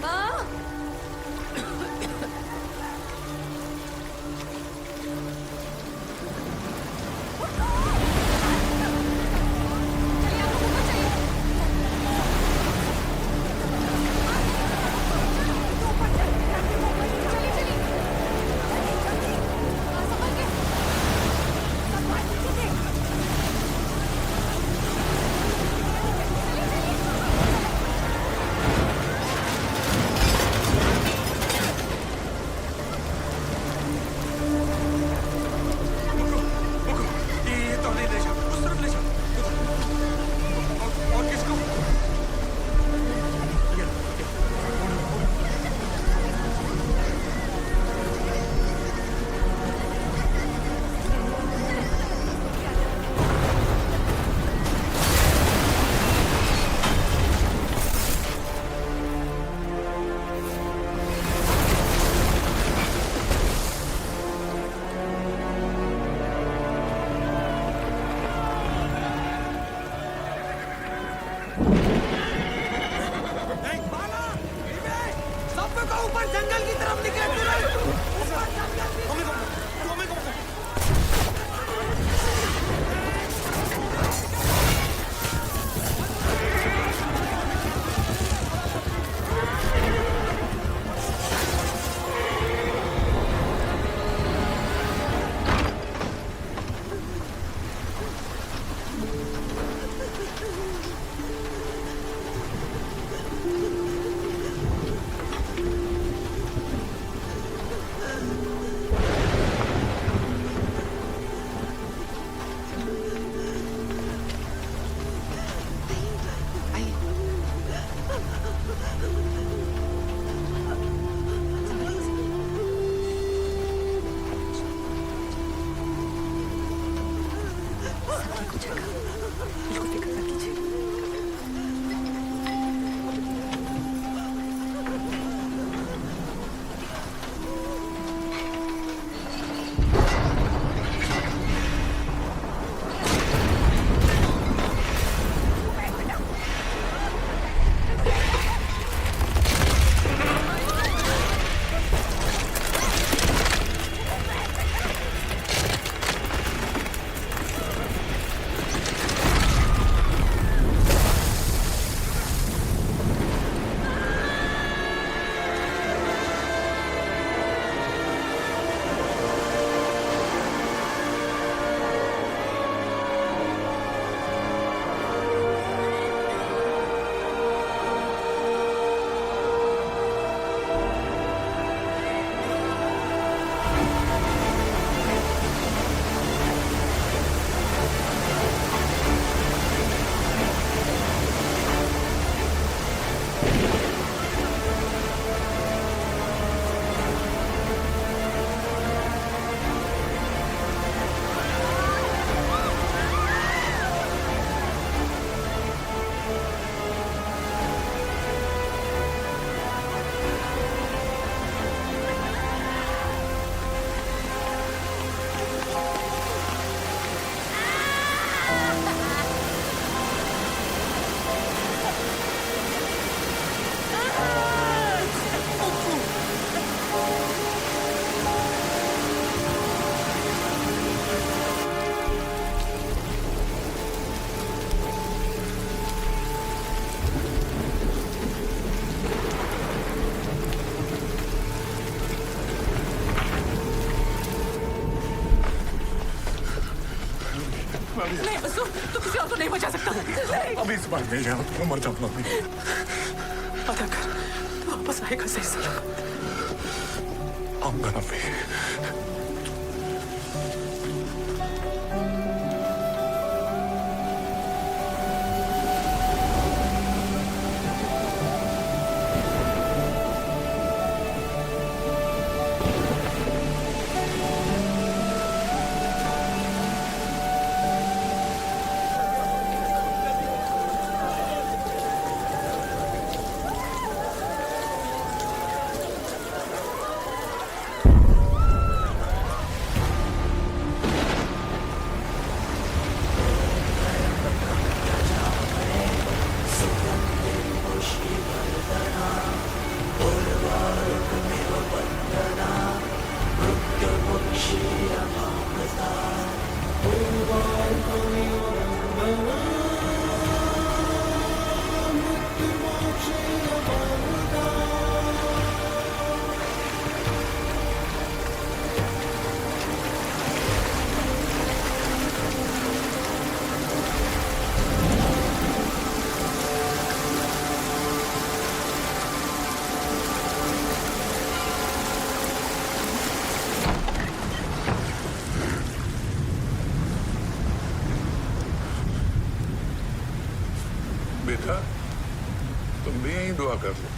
माँ ऊपर जंगल की तरफ निकले। नहीं मसूद, तू किसी और को नहीं बचा सकता। अभी इस बार नहीं जाओ, तुम मर जाओ अभी। अदा कर, तू वापस आएगा सही सलामत। आऊंगा अभी। बेटा तुम भी यही दुआ कर लो।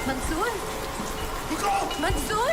मंसूर मंसूर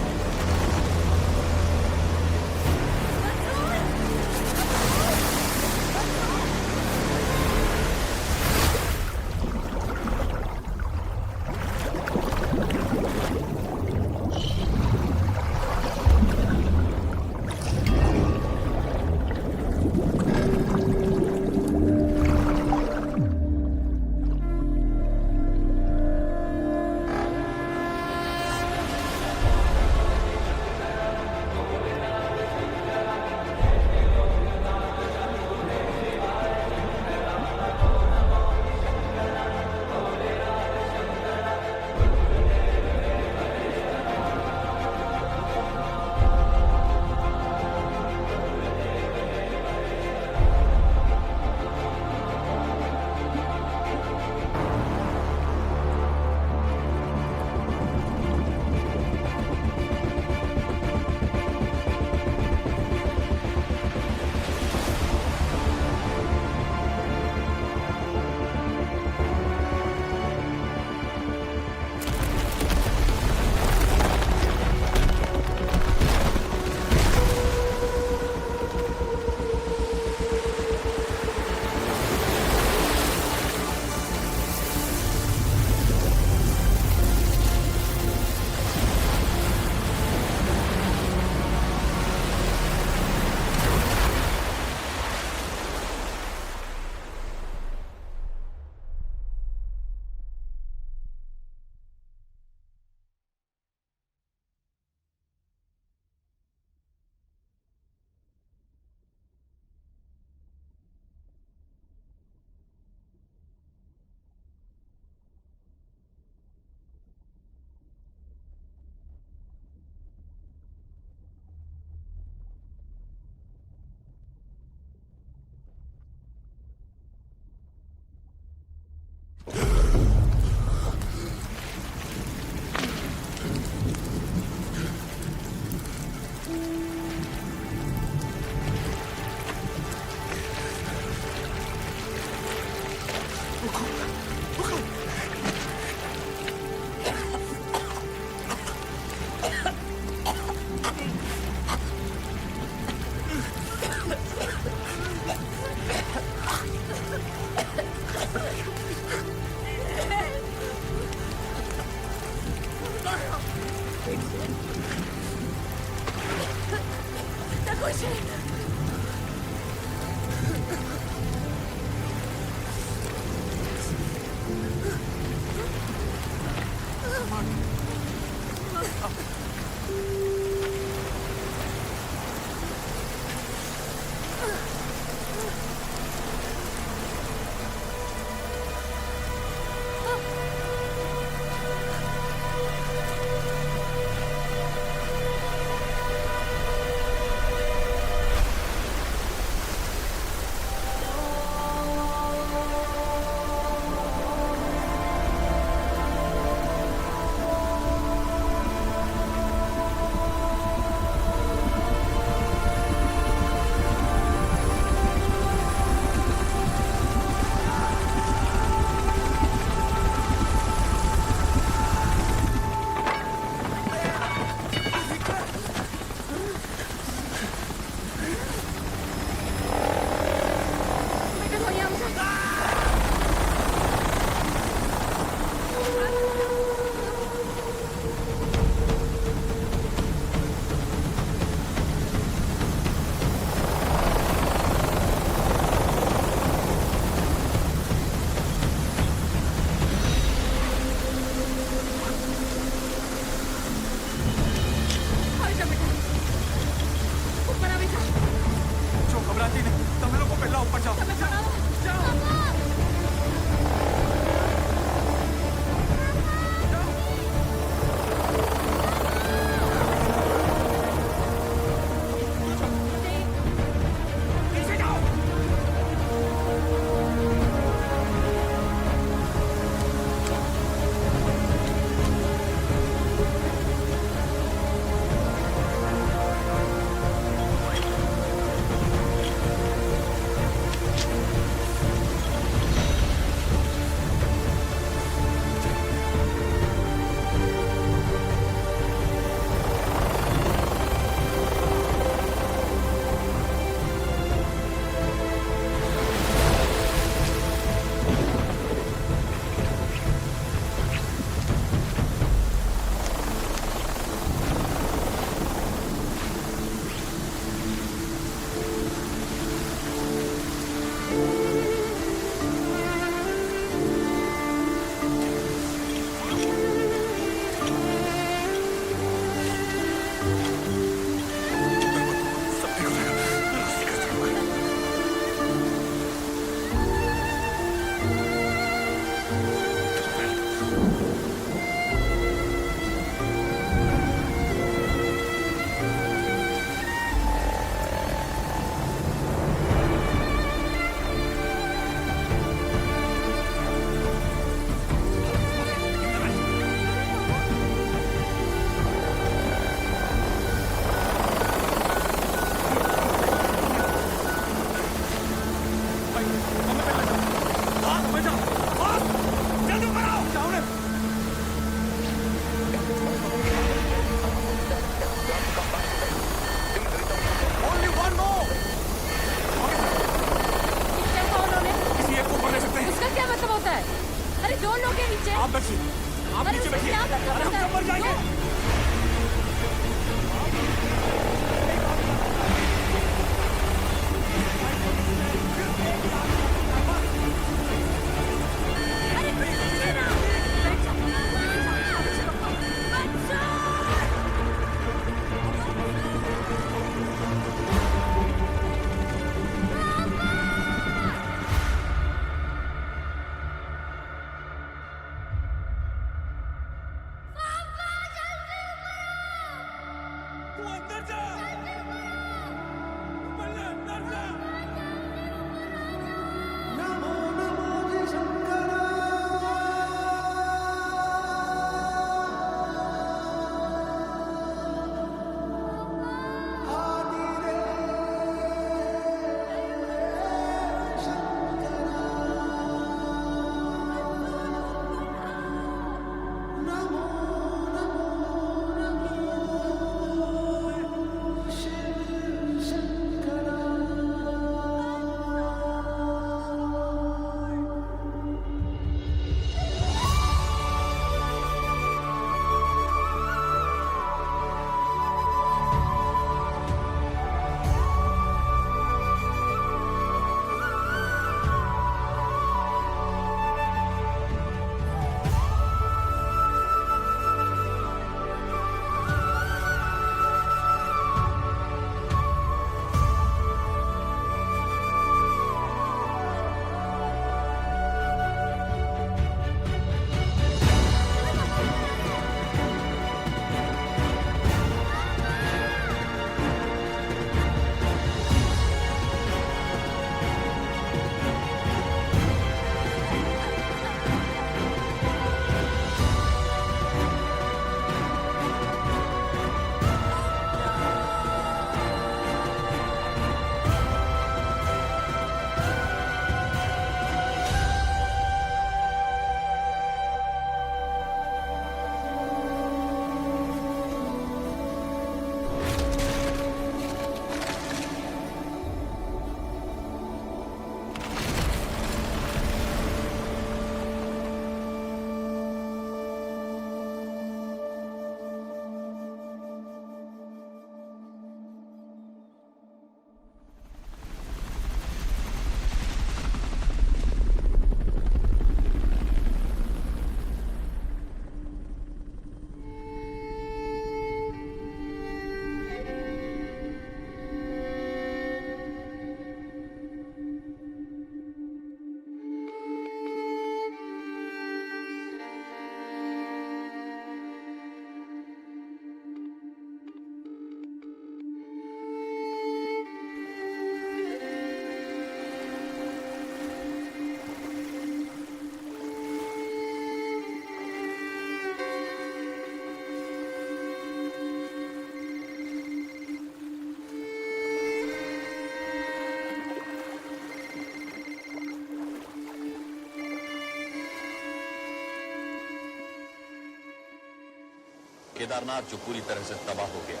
केदारनाथ जो पूरी तरह से तबाह हो गया।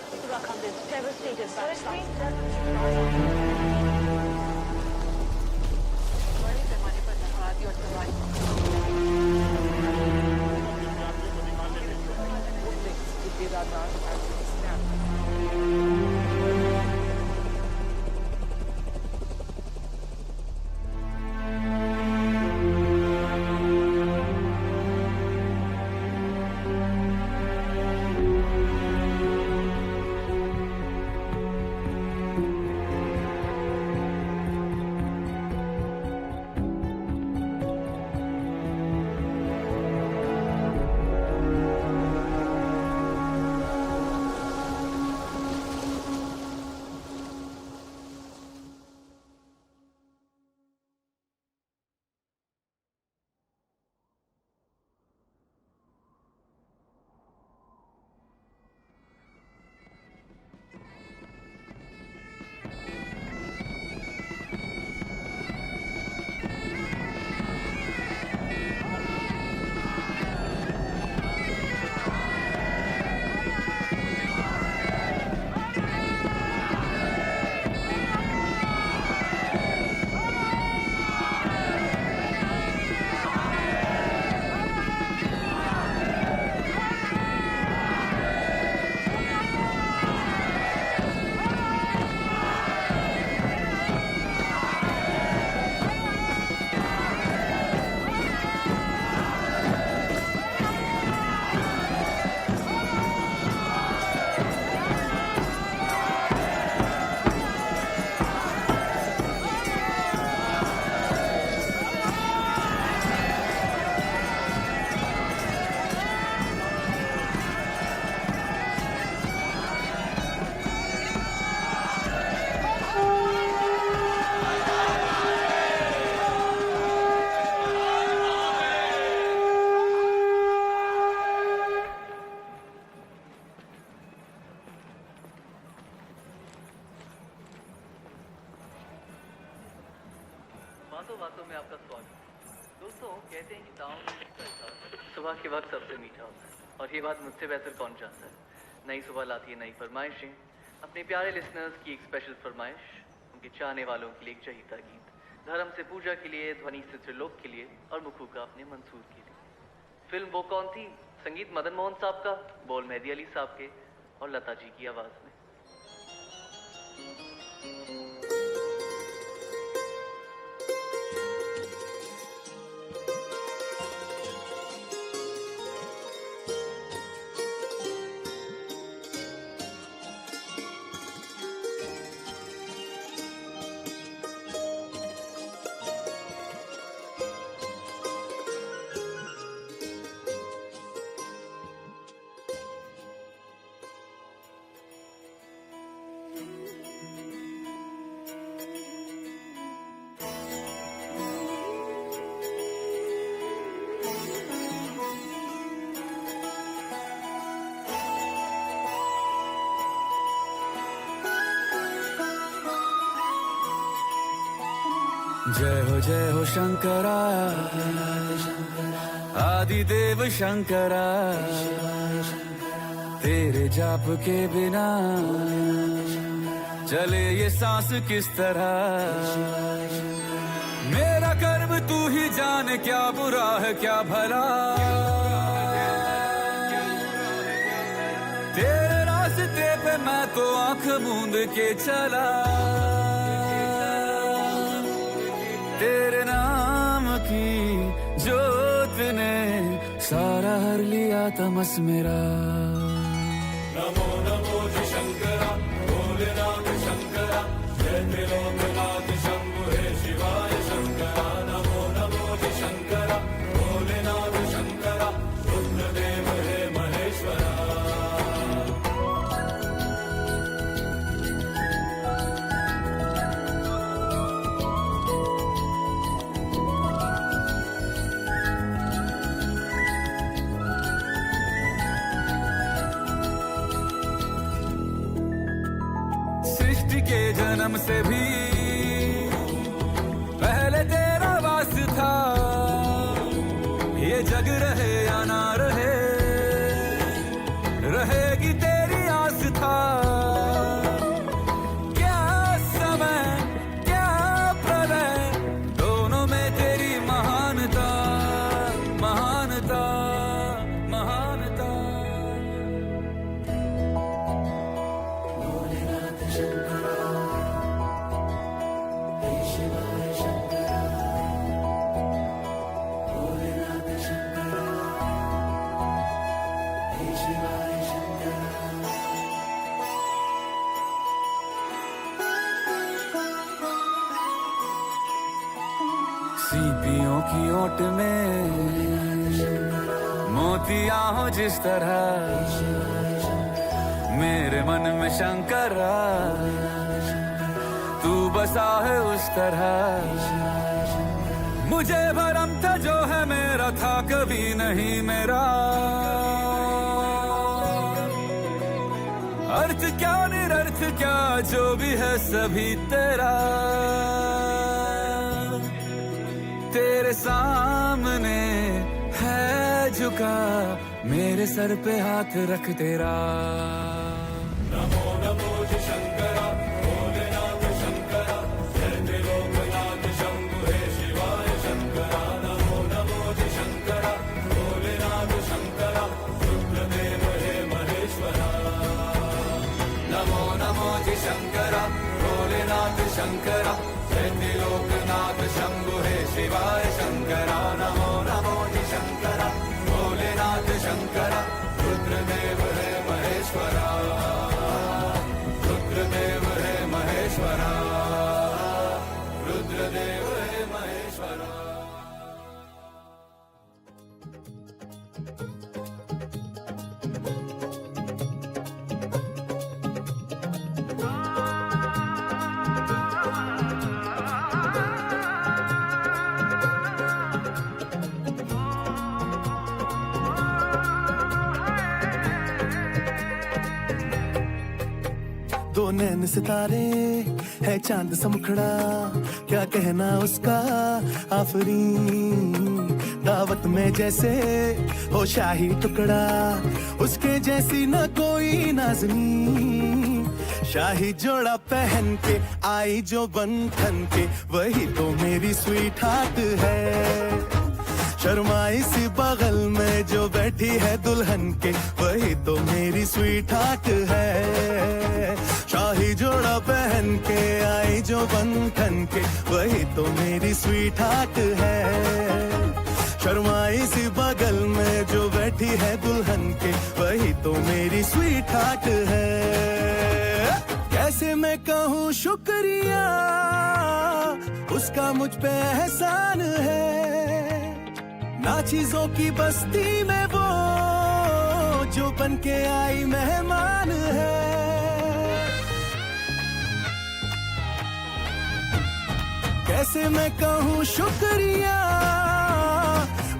बड़े पैमाने पर नफादी और बातों बातों में आपका स्वागत। दोस्तों कहते हैं कि दांव में सुबह के वक्त सबसे मीठा होता है और ये बात मुझसे बेहतर कौन जानता है। नई सुबह लाती है नई फरमाइशें। अपने प्यारे लिसनर्स की एक स्पेशल फरमाइश, उनके चाहने वालों के लिए एक चहीता गीत, धर्म से पूजा के लिए, ध्वनि से त्रिलोक के लिए और मुखू का अपने मंसूर के लिए। फिल्म वो कौन थी? संगीत मदन मोहन साहब का, बोल मेहदी अली साहब के और लता जी की आवाज में। जय हो शंकरा, आदिदेव शंकरा, तेरे जाप के बिना चले ये सांस किस तरह। मेरा कर्म तू ही जाने, क्या बुरा है क्या भला, तेरे रास्ते पे मैं तो आंख मूंद के चला। तेरे नाम की जोत ने सारा हर लिया तमस मेरा। नमो नमो जी शंकरा, भोलेनाथ शंकरा, जय त्रिलोकनाथ शंभु हे शिवाय शंकरा। नमो नमो जी शंकरा, भोलेनाथ शंकरा, रुद्रदेव हे महेश्वरा। के जन्म से भी पहले तेरा वास था, ये जग रहे या ना रहे, रहे की ओट में मोतिया हो जिस तरह, मेरे मन में शंकरा तू बसा है उस तरह। मुझे भरम था जो है मेरा था कभी नहीं मेरा, अर्थ क्या निरर्थ क्या जो भी है सभी तेरा। तेरे सामने है झुका मेरे सर पे हाथ रख तेरा। नमो नमो जी शंकरा भोलेनाथ शंकरा, जय लोकनाथ शंभु हे शिवाय शंकरा। नमो नमो जी शंकरा भोलेनाथ शंकरा, रुद्रदेव हे महेश्वरा। नमो नमो जी शंकरा भोलेनाथ शंकरा, जय लोकनाथ शंभु हे शिवाय शंकरा। नमो नमो जी शंकरा भोलेनाथ शंकरा, रुद्रदेव हे महेश्वरा। रुद्रदेव हे महेश्वरा, रुद्रदेव हे महेश्वरा। दो नैन सितारे है चांद सा मुखड़ा, क्या कहना उसका आफरीन। दावत में जैसे हो शाही टुकड़ा, उसके जैसी न कोई नाज़नीन। शाही जोड़ा पहन के आई जो बंधन के, वही तो मेरी स्वीट हार्ट है। शर्माई सी बगल में जो बैठी है दुल्हन के, वही तो मेरी स्वीट हार्ट है। शाही जोड़ा पहन के आई जो बंधन के, वही तो मेरी स्वीट हार्ट है। शर्माई सी बगल में जो बैठी है दुल्हन के, वही तो मेरी स्वीट हार्ट है। कैसे मैं कहूँ शुक्रिया, उसका मुझ पे एहसान है। ना चीजों की बस्ती में वो जो बन के आई मेहमान है। कैसे मैं कहूँ शुक्रिया,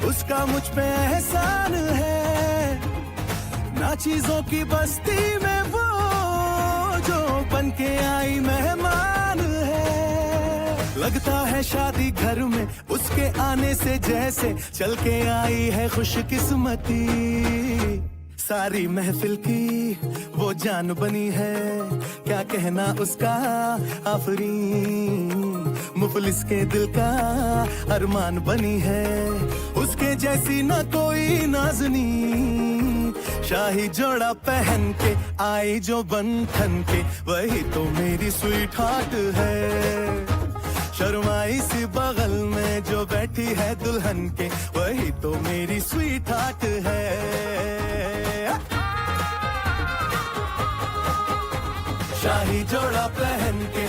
उसका मुझ पे एहसान है। ना चीजों की बस्ती में वो जो बन के आई मेहमान है। लगता है शादी घर में उसके आने से जैसे चल के आई है खुशकिस्मती। सारी महफिल की वो जान बनी है, क्या कहना उसका आफरीन। मुफलिस के दिल का अरमान बनी है, उसके जैसी न कोई नाज़नी। शाही जोड़ा पहन के आई जो बंधन के, वही तो मेरी स्वीट हार्ट है। शर्माई सी बगल में जो बैठी है दुल्हन के, वही तो मेरी स्वीट हार्ट है। शाही जोड़ा पहन के